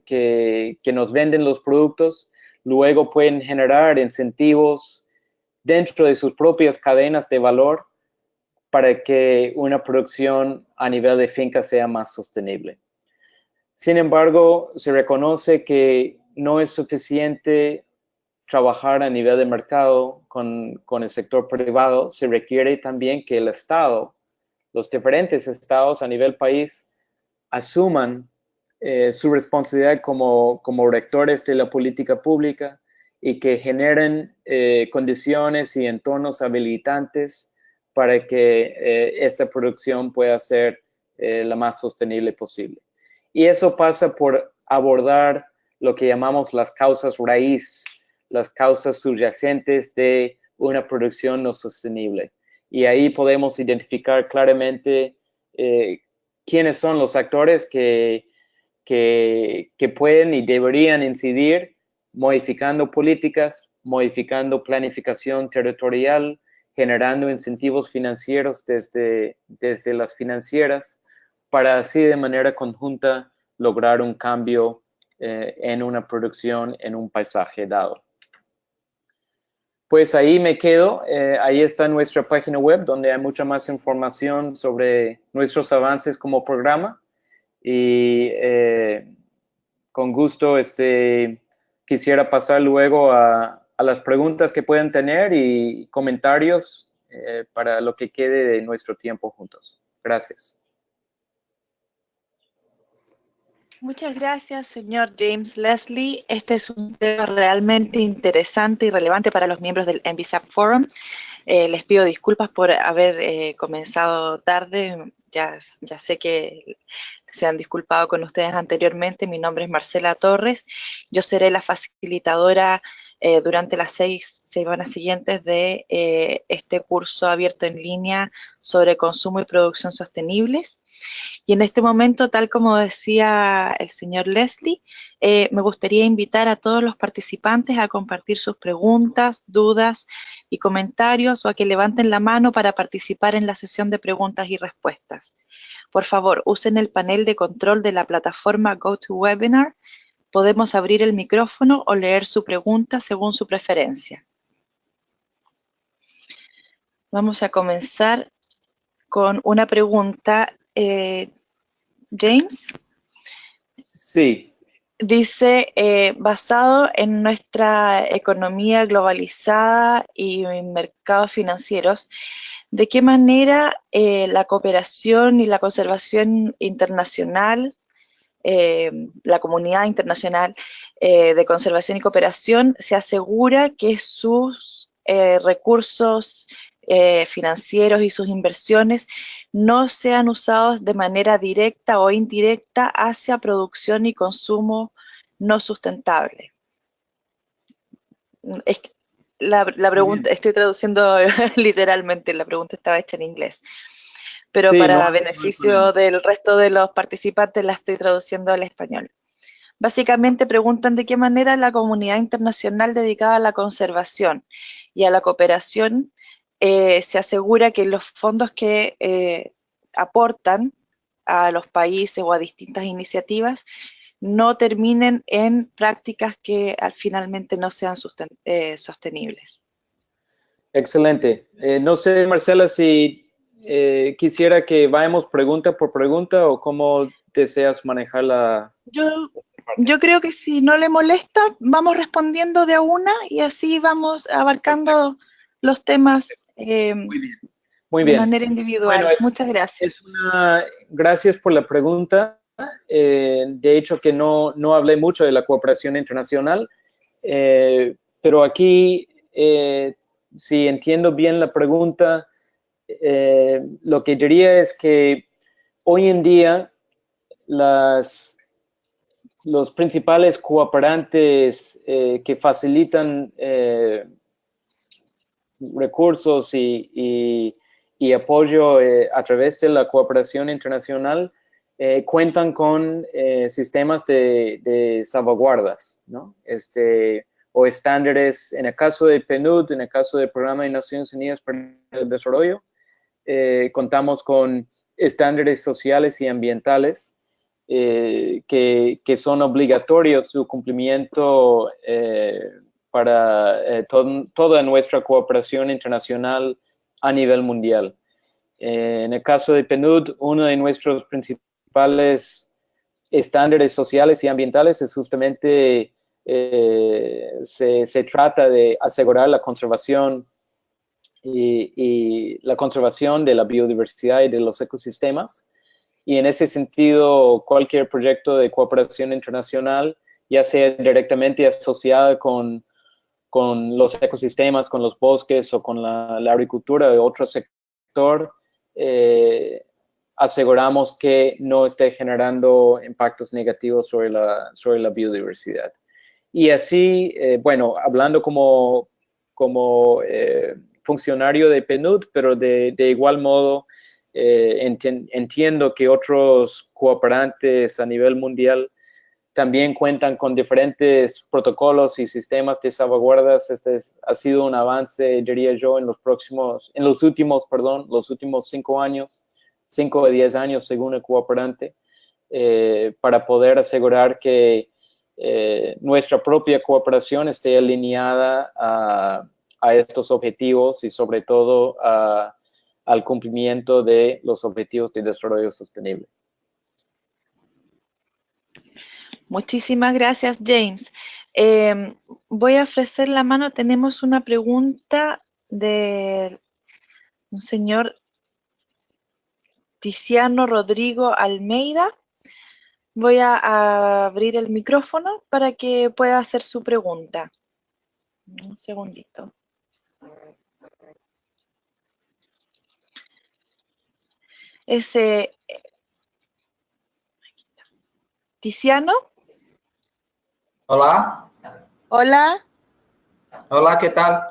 [SPEAKER 1] que nos venden los productos, luego pueden generar incentivos dentro de sus propias cadenas de valor para que una producción a nivel de finca sea más sostenible. Sin embargo, se reconoce que no es suficiente trabajar a nivel de mercado con el sector privado. Se requiere también que el Estado, los diferentes estados a nivel país, asuman su responsabilidad como rectores de la política pública y que generen condiciones y entornos habilitantes para que esta producción pueda ser la más sostenible posible. Y eso pasa por abordar lo que llamamos las causas raíz, las causas subyacentes de una producción no sostenible. Y ahí podemos identificar claramente quiénes son los actores que pueden y deberían incidir modificando políticas, modificando planificación territorial, generando incentivos financieros desde las financieras, para así de manera conjunta lograr un cambio en una producción, en un paisaje dado. Pues ahí me quedo, ahí está nuestra página web donde hay mucha más información sobre nuestros avances como programa y con gusto quisiera pasar luego a las preguntas que pueden tener y comentarios para lo que quede de nuestro tiempo juntos. Gracias.
[SPEAKER 2] Muchas gracias, señor James Leslie. Este es un tema realmente interesante y relevante para los miembros del NBSAP Forum. Les pido disculpas por haber comenzado tarde. Ya sé que se han disculpado con ustedes anteriormente. Mi nombre es Marcela Torres. Yo seré la facilitadora durante las 6 semanas siguientes de este curso abierto en línea sobre consumo y producción sostenibles. Y en este momento, tal como decía el señor Leslie, me gustaría invitar a todos los participantes a compartir sus preguntas, dudas y comentarios o a que levanten la mano para participar en la sesión de preguntas y respuestas. Por favor, usen el panel de control de la plataforma GoToWebinar. Podemos abrir el micrófono o leer su pregunta según su preferencia. Vamos a comenzar con una pregunta. James.
[SPEAKER 1] Sí.
[SPEAKER 2] Dice, basado en nuestra economía globalizada y mercados financieros, ¿de qué manera la cooperación y la conservación internacional, la comunidad internacional de conservación y cooperación se asegura que sus recursos financieros y sus inversiones no sean usados de manera directa o indirecta hacia producción y consumo no sustentable? La pregunta, estoy traduciendo literalmente, la pregunta estaba hecha en inglés, pero sí, para beneficio del resto de los participantes la estoy traduciendo al español. Básicamente preguntan de qué manera la comunidad internacional dedicada a la conservación y a la cooperación se asegura que los fondos que aportan a los países o a distintas iniciativas no terminen en prácticas que finalmente no sean sostenibles.
[SPEAKER 1] Excelente. No sé, Marcela, si quisiera que vayamos pregunta por pregunta o cómo deseas manejar la
[SPEAKER 2] Yo creo que si no le molesta, vamos respondiendo de a una y así vamos abarcando los temas
[SPEAKER 1] Muy bien. Muy
[SPEAKER 2] de
[SPEAKER 1] bien.
[SPEAKER 2] manera
[SPEAKER 1] Bueno,
[SPEAKER 2] individual. Muchas gracias.
[SPEAKER 1] gracias por la pregunta. De hecho, que no hablé mucho de la cooperación internacional, pero aquí, si entiendo bien la pregunta, lo que diría es que hoy en día los principales cooperantes que facilitan recursos y apoyo a través de la cooperación internacional cuentan con sistemas de salvaguardas, ¿no? O estándares, en el caso de PNUD, en el caso del Programa de Naciones Unidas para el Desarrollo, contamos con estándares sociales y ambientales que son obligatorios su cumplimiento para toda nuestra cooperación internacional a nivel mundial. En el caso de PNUD, uno de nuestros principales estándares sociales y ambientales es justamente se trata de asegurar la conservación y la conservación de la biodiversidad y de los ecosistemas. Y en ese sentido, cualquier proyecto de cooperación internacional, ya sea directamente asociado con los ecosistemas, con los bosques o con la agricultura de otro sector, aseguramos que no esté generando impactos negativos sobre la biodiversidad. Y así, bueno, hablando como funcionario de PNUD, pero de igual modo entiendo que otros cooperantes a nivel mundial también cuentan con diferentes protocolos y sistemas de salvaguardas. Ha sido un avance, diría yo, en los últimos 5 años, 5 o 10 años según el cooperante, para poder asegurar que nuestra propia cooperación esté alineada a estos objetivos y sobre todo al cumplimiento de los objetivos de desarrollo sostenible.
[SPEAKER 2] Muchísimas gracias, James. Voy a ofrecer la mano. Tenemos una pregunta de un señor Tiziano Rodrigo Almeida. Voy a abrir el micrófono para que pueda hacer su pregunta. Un segundito. Tiziano.
[SPEAKER 3] Olá.
[SPEAKER 2] Hola.
[SPEAKER 3] Olá, ¿qué tal?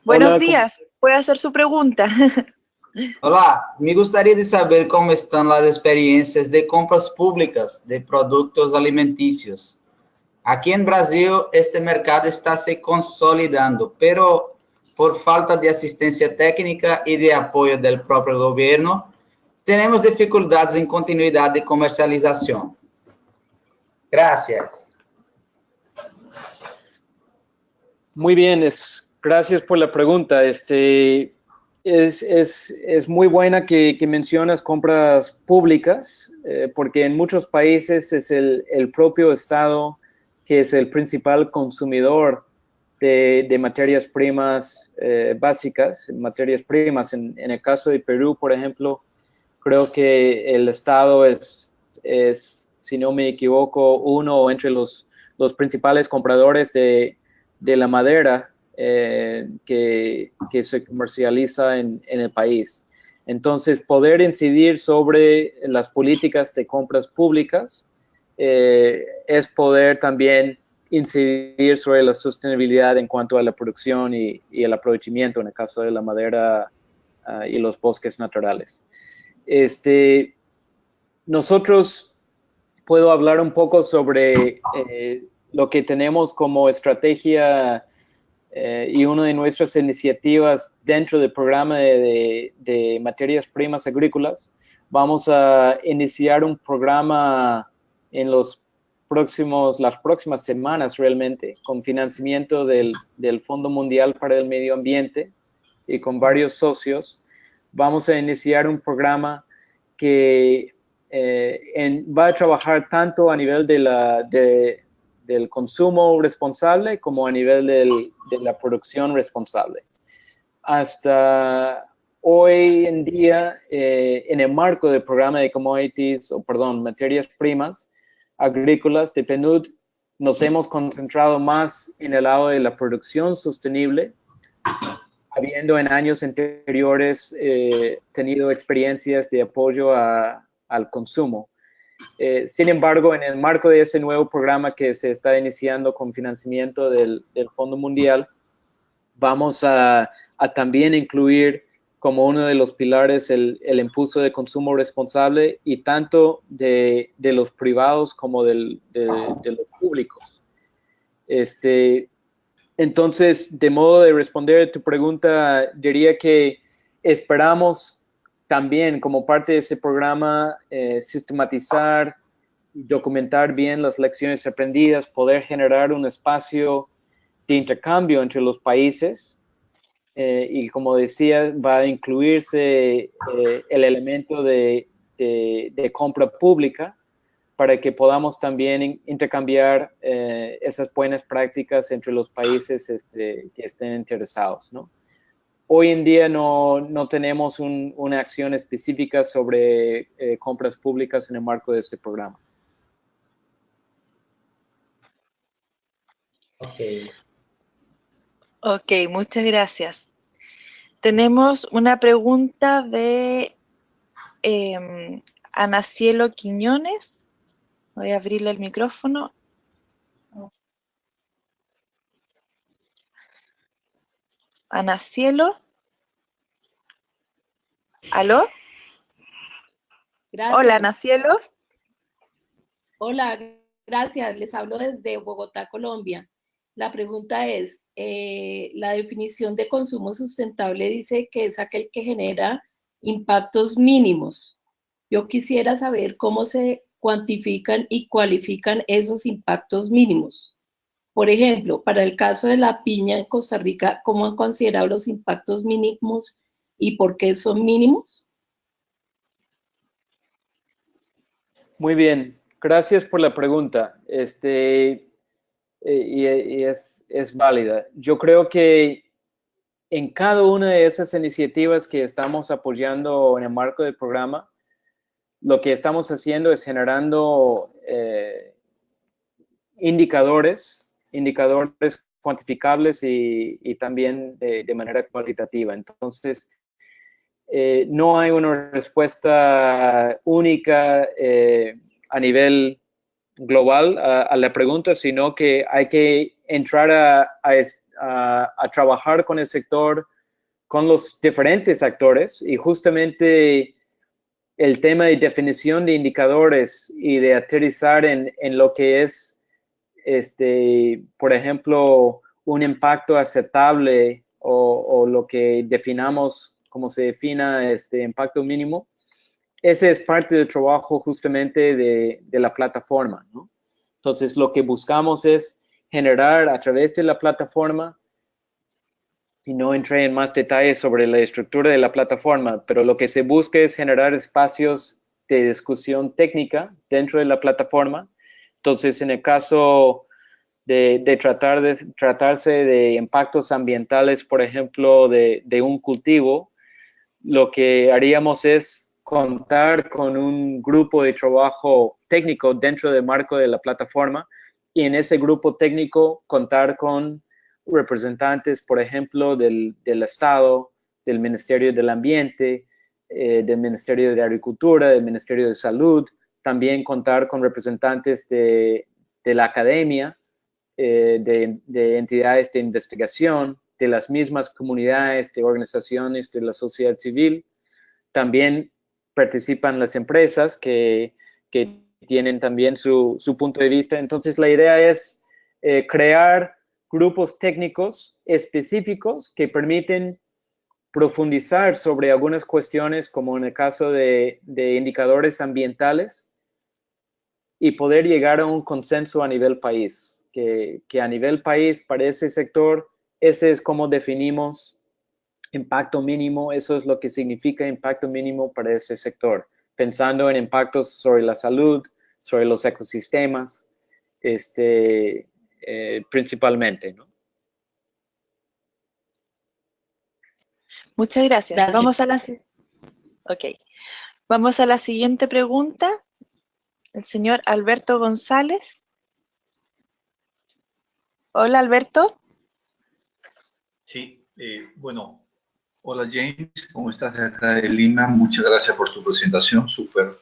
[SPEAKER 2] Buenos días. ¿Puede hacer su pregunta?
[SPEAKER 3] Olá, me gostaria de saber como estão as experiências de compras públicas de produtos alimentícios. Aqui em Brasil, este mercado está se consolidando, pero por falta de assistência técnica e de apoio do próprio governo, temos dificuldades em continuidade de comercialização. Gracias.
[SPEAKER 1] Muy bien, gracias por la pregunta. Es muy buena que mencionas compras públicas, porque en muchos países es el propio Estado que es el principal consumidor de materias primas básicas, materias primas. En el caso de Perú, por ejemplo, creo que el Estado es si no me equivoco, uno entre los principales compradores de la madera que se comercializa en el país. Entonces, poder incidir sobre las políticas de compras públicas es poder también incidir sobre la sostenibilidad en cuanto a la producción y el aprovechamiento en el caso de la madera y los bosques naturales. Nosotros puedo hablar un poco sobre lo que tenemos como estrategia y una de nuestras iniciativas dentro del programa de materias primas agrícolas. Vamos a iniciar un programa en las próximas semanas realmente, con financiamiento del Fondo Mundial para el Medio Ambiente y con varios socios. Vamos a iniciar un programa que va a trabajar tanto a nivel del consumo responsable como a nivel de la producción responsable. Hasta hoy en día, en el marco del programa de materias primas agrícolas de PNUD, nos hemos concentrado más en el lado de la producción sostenible, habiendo en años anteriores tenido experiencias de apoyo al consumo. Sin embargo, en el marco de ese nuevo programa que se está iniciando con financiamiento del Fondo Mundial, vamos a también incluir como uno de los pilares el impulso de consumo responsable, y tanto de los privados como de los públicos. Entonces, de modo de responder a tu pregunta, diría que esperamos también, como parte de ese programa, sistematizar y documentar bien las lecciones aprendidas, poder generar un espacio de intercambio entre los países, y como decía, va a incluirse el elemento de compra pública, para que podamos también intercambiar esas buenas prácticas entre los países que estén interesados, ¿no? Hoy en día no tenemos una acción específica sobre compras públicas en el marco de este programa.
[SPEAKER 2] Ok, muchas gracias. Tenemos una pregunta de Ana Cielo Quiñones. Voy a abrirle el micrófono. Ana Cielo. ¿Aló?
[SPEAKER 4] Gracias.
[SPEAKER 2] Hola, Ana Cielo.
[SPEAKER 4] Hola, gracias. Les hablo desde Bogotá, Colombia. La pregunta es, la definición de consumo sustentable dice que es aquel que genera impactos mínimos. Yo quisiera saber cómo se cuantifican y cualifican esos impactos mínimos. Por ejemplo, para el caso de la piña en Costa Rica, ¿cómo han considerado los impactos mínimos y por qué son mínimos?
[SPEAKER 1] Muy bien, gracias por la pregunta. Y es válida. Yo creo que en cada una de esas iniciativas que estamos apoyando en el marco del programa, lo que estamos haciendo es generando indicadores cuantificables y también de manera cualitativa. Entonces, no hay una respuesta única a nivel global a la pregunta, sino que hay que entrar a trabajar con el sector, con los diferentes actores, y justamente el tema de definición de indicadores y de aterrizar en lo que es, por ejemplo, un impacto aceptable o lo que definamos, como se defina impacto mínimo. Ese es parte del trabajo justamente de la plataforma, ¿no? Entonces, lo que buscamos es generar a través de la plataforma, y no entré en más detalles sobre la estructura de la plataforma, pero lo que se busca es generar espacios de discusión técnica dentro de la plataforma. Entonces, en el caso de tratarse de impactos ambientales, por ejemplo, de un cultivo, lo que haríamos es contar con un grupo de trabajo técnico dentro del marco de la plataforma, y en ese grupo técnico contar con representantes, por ejemplo, del Estado, del Ministerio del Ambiente, del Ministerio de Agricultura, del Ministerio de Salud, también contar con representantes de la academia, de entidades de investigación, de las mismas comunidades, de organizaciones de la sociedad civil. También participan las empresas que tienen también su punto de vista. Entonces, la idea es crear grupos técnicos específicos que permiten profundizar sobre algunas cuestiones, como en el caso de indicadores ambientales, y poder llegar a un consenso a nivel país, que a nivel país para ese sector, ese es como definimos impacto mínimo, eso es lo que significa impacto mínimo para ese sector, pensando en impactos sobre la salud, sobre los ecosistemas, principalmente, ¿no?
[SPEAKER 2] Muchas gracias.
[SPEAKER 4] Gracias.
[SPEAKER 2] Vamos a la siguiente pregunta. El señor Alberto González. Hola, Alberto.
[SPEAKER 5] Sí, bueno, hola James, ¿cómo estás de acá de Lima? Muchas gracias por tu presentación, súper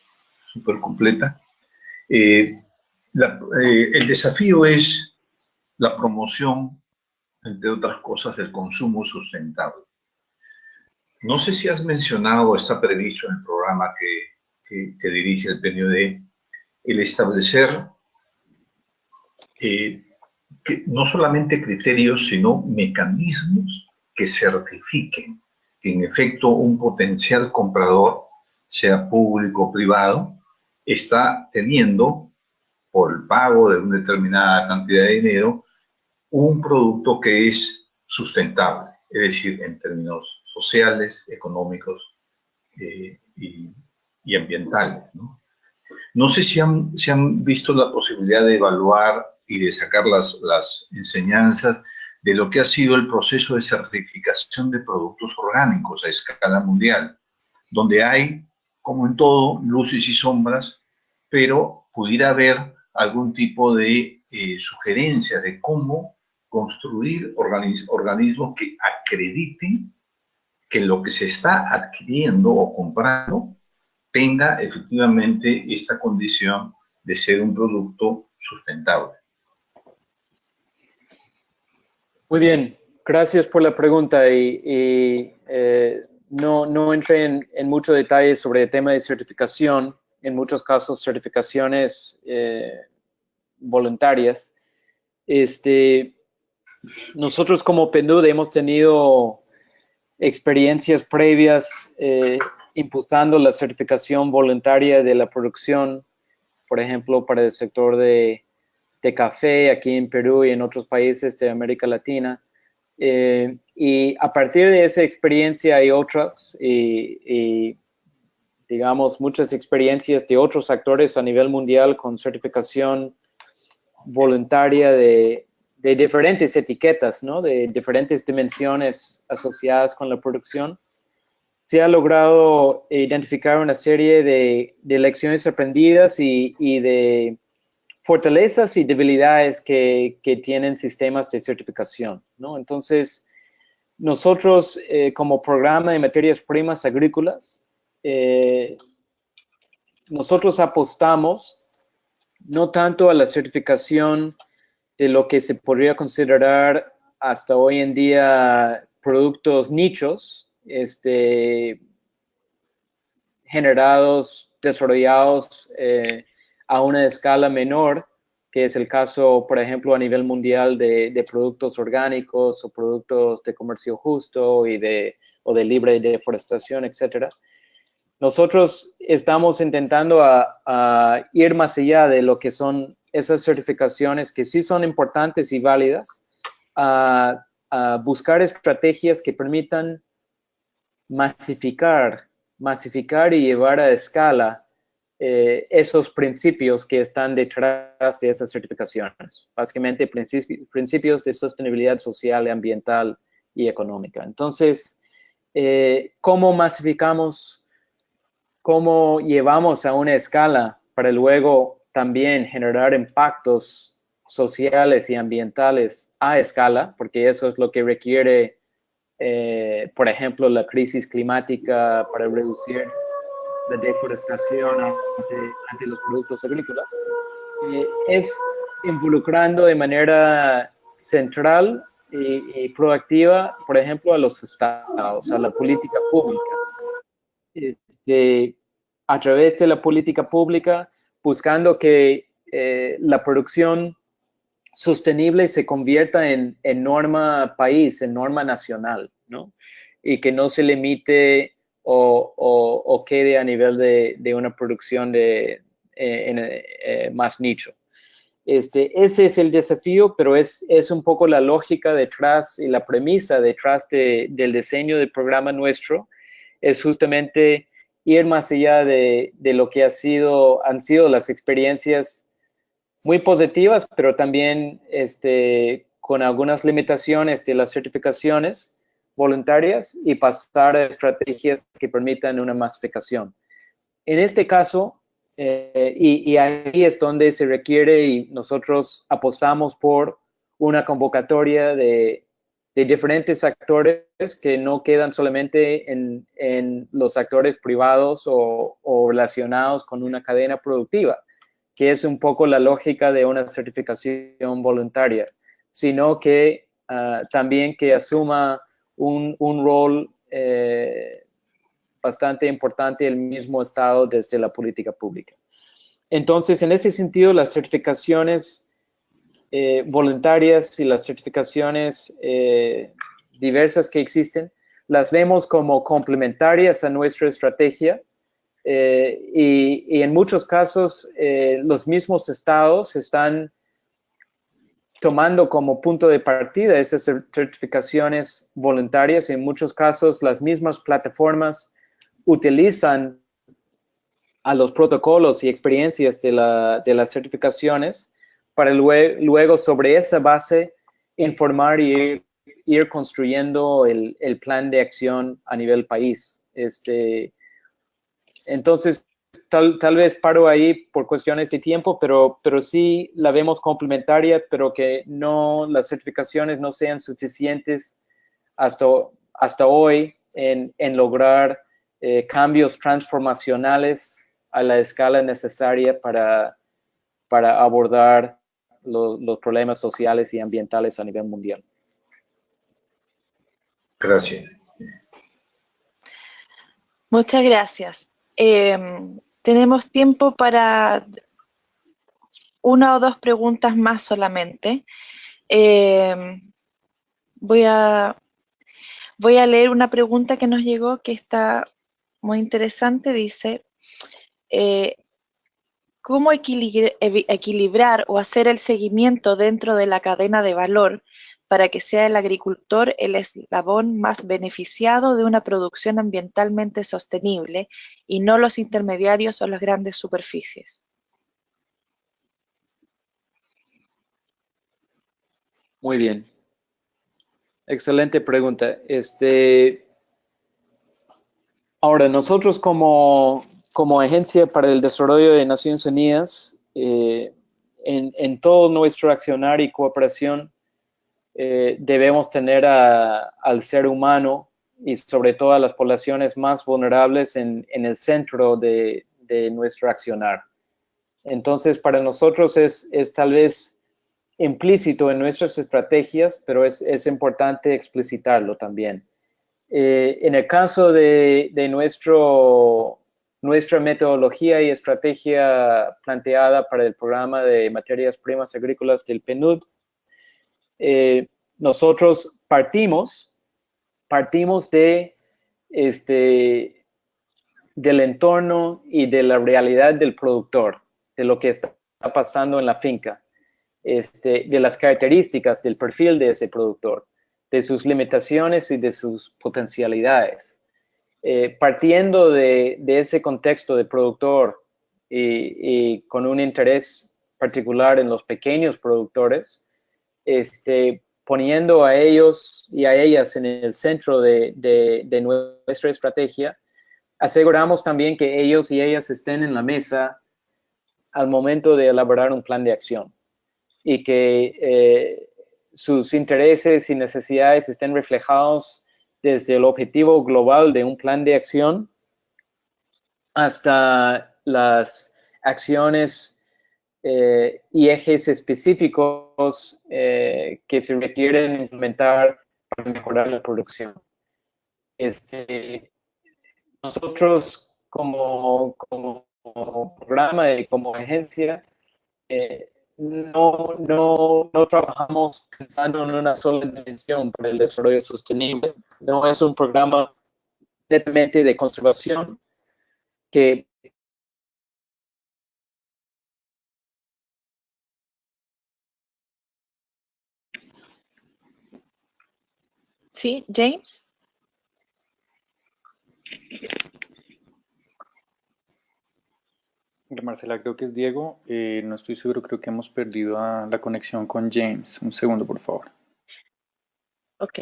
[SPEAKER 5] completa. El desafío es la promoción, entre otras cosas, del consumo sustentable. No sé si has mencionado, está previsto en el programa que dirige el PNUD, el establecer que no solamente criterios, sino mecanismos que certifiquen que en efecto un potencial comprador, sea público o privado, está teniendo, por el pago de una determinada cantidad de dinero, un producto que es sustentable, es decir, en términos sociales, económicos y ambientales, ¿no? No sé si han visto la posibilidad de evaluar y de sacar las enseñanzas de lo que ha sido el proceso de certificación de productos orgánicos a escala mundial, donde hay, como en todo, luces y sombras, pero pudiera haber algún tipo de sugerencia de cómo construir organismos que acrediten que lo que se está adquiriendo o comprando tenga efectivamente esta condición de ser un producto sustentable.
[SPEAKER 1] Muy bien, gracias por la pregunta no entré en mucho detalle sobre el tema de certificación, en muchos casos certificaciones voluntarias. Nosotros como PNUD hemos tenido experiencias previas impulsando la certificación voluntaria de la producción, por ejemplo, para el sector de café aquí en Perú y en otros países de América Latina. Y a partir de esa experiencia hay otras digamos, muchas experiencias de otros actores a nivel mundial con certificación voluntaria de diferentes etiquetas, ¿no? De diferentes dimensiones asociadas con la producción. Se ha logrado identificar una serie de lecciones aprendidas y de fortalezas y debilidades que tienen sistemas de certificación, ¿no? Entonces, nosotros como programa de materias primas agrícolas, nosotros apostamos no tanto a la certificación de lo que se podría considerar hasta hoy en día productos nichos, generados, desarrollados a una escala menor, que es el caso, por ejemplo, a nivel mundial de productos orgánicos o productos de comercio justo o de libre deforestación, etcétera. Nosotros estamos intentando a ir más allá de lo que son esas certificaciones que sí son importantes y válidas, a buscar estrategias que permitan masificar y llevar a escala esos principios que están detrás de esas certificaciones. Básicamente, principios de sostenibilidad social, ambiental y económica. Entonces, ¿cómo masificamos? ¿Cómo llevamos a una escala para luego también generar impactos sociales y ambientales a escala? Porque eso es lo que requiere, por ejemplo, la crisis climática para reducir la deforestación ante los productos agrícolas. Es involucrando de manera central y proactiva, por ejemplo, a los estados, a la política pública. A través de la política pública, buscando que la producción sostenible se convierta en norma país, en norma nacional, ¿no? Y que no se limite o quede a nivel de una producción más nicho. Ese es el desafío, pero es un poco la lógica detrás y la premisa detrás del diseño del programa nuestro, es justamente ir más allá de lo que han sido las experiencias muy positivas, pero también con algunas limitaciones de las certificaciones voluntarias y pasar a estrategias que permitan una masificación. En este caso, y ahí es donde se requiere y nosotros apostamos por una convocatoria de diferentes actores que no quedan solamente en los actores privados o relacionados con una cadena productiva, que es un poco la lógica de una certificación voluntaria, sino que también que asuma un rol bastante importante el mismo Estado desde la política pública. Entonces, en ese sentido, las certificaciones voluntarias y las certificaciones diversas que existen, las vemos como complementarias a nuestra estrategia y en muchos casos los mismos estados están tomando como punto de partida esas certificaciones voluntarias. En muchos casos las mismas plataformas utilizan a los protocolos y experiencias de las certificaciones para luego sobre esa base informar y ir construyendo el plan de acción a nivel país. Entonces, tal vez paro ahí por cuestiones de tiempo, pero sí la vemos complementaria, pero que no las certificaciones no sean suficientes hasta hoy en lograr cambios transformacionales a la escala necesaria para abordar los problemas sociales y ambientales a nivel mundial.
[SPEAKER 5] Gracias.
[SPEAKER 2] Muchas gracias. Tenemos tiempo para una o dos preguntas más solamente. Voy a leer una pregunta que nos llegó que está muy interesante. Dice, ¿cómo equilibrar o hacer el seguimiento dentro de la cadena de valor para que sea el agricultor el eslabón más beneficiado de una producción ambientalmente sostenible y no los intermediarios o las grandes superficies?
[SPEAKER 1] Muy bien. Excelente pregunta. Ahora, nosotros como Agencia para el Desarrollo de Naciones Unidas, en todo nuestro accionar y cooperación, debemos tener al ser humano y sobre todo a las poblaciones más vulnerables en el centro de nuestro accionar. Entonces, para nosotros es tal vez implícito en nuestras estrategias, pero es importante explicitarlo también. En el caso de nuestra metodología y estrategia planteada para el programa de materias primas agrícolas del PNUD, nosotros partimos del entorno y de la realidad del productor, de lo que está pasando en la finca, de las características del perfil de ese productor, de sus limitaciones y de sus potencialidades. Partiendo de ese contexto de productor y con un interés particular en los pequeños productores, poniendo a ellos y a ellas en el centro de nuestra estrategia, aseguramos también que ellos y ellas estén en la mesa al momento de elaborar un plan de acción y que sus intereses y necesidades estén reflejados desde el objetivo global de un plan de acción hasta las acciones y ejes específicos que se requieren implementar para mejorar la producción. Nosotros como como programa y como agencia, no trabajamos pensando en una sola dimensión para el desarrollo sostenible. No es un programa netamente de conservación que
[SPEAKER 2] ¿Sí, James?
[SPEAKER 6] Marcela, creo que es Diego. No estoy seguro, creo que hemos perdido la conexión con James. Un segundo, por favor.
[SPEAKER 2] Ok.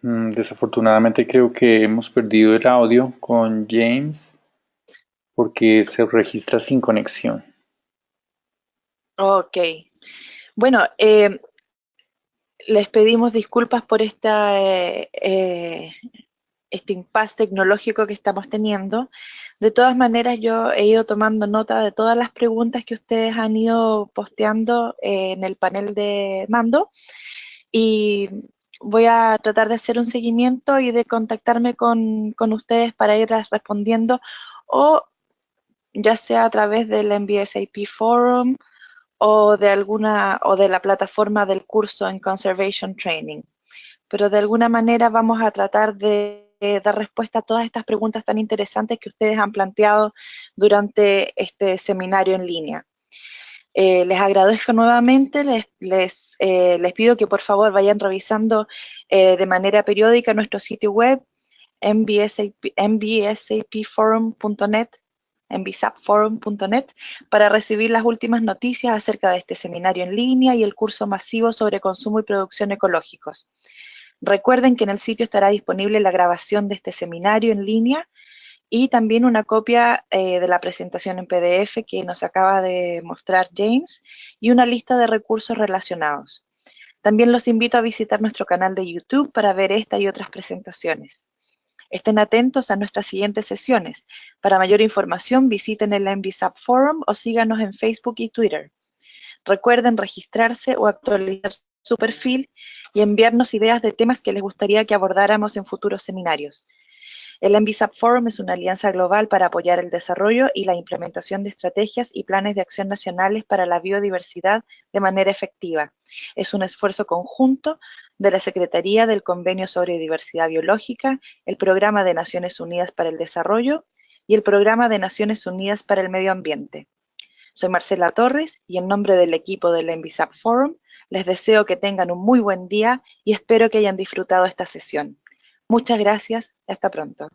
[SPEAKER 6] Desafortunadamente creo que hemos perdido el audio con James porque se registra sin conexión.
[SPEAKER 2] Ok. Bueno, les pedimos disculpas por este impasse tecnológico que estamos teniendo. De todas maneras, yo he ido tomando nota de todas las preguntas que ustedes han ido posteando en el panel de mando y voy a tratar de hacer un seguimiento y de contactarme con ustedes para ir respondiendo o ya sea a través del MBSAP Forum o de la plataforma del curso en Conservation Training. Pero de alguna manera vamos a tratar de dar respuesta a todas estas preguntas tan interesantes que ustedes han planteado durante este seminario en línea. Les agradezco nuevamente, les pido que por favor vayan revisando de manera periódica nuestro sitio web mbsapforum.net mbsapforum.net para recibir las últimas noticias acerca de este seminario en línea y el curso masivo sobre consumo y producción ecológicos. Recuerden que en el sitio estará disponible la grabación de este seminario en línea y también una copia de la presentación en PDF que nos acaba de mostrar James y una lista de recursos relacionados. También los invito a visitar nuestro canal de YouTube para ver esta y otras presentaciones. Estén atentos a nuestras siguientes sesiones. Para mayor información visiten el MBSAP Forum o síganos en Facebook y Twitter. Recuerden registrarse o actualizar su perfil y enviarnos ideas de temas que les gustaría que abordáramos en futuros seminarios. El MBSAP Forum es una alianza global para apoyar el desarrollo y la implementación de estrategias y planes de acción nacionales para la biodiversidad de manera efectiva. Es un esfuerzo conjunto de la Secretaría del Convenio sobre Diversidad Biológica, el Programa de Naciones Unidas para el Desarrollo y el Programa de Naciones Unidas para el Medio Ambiente. Soy Marcela Torres y en nombre del equipo del MBSAP Forum les deseo que tengan un muy buen día y espero que hayan disfrutado esta sesión. Muchas gracias y hasta pronto.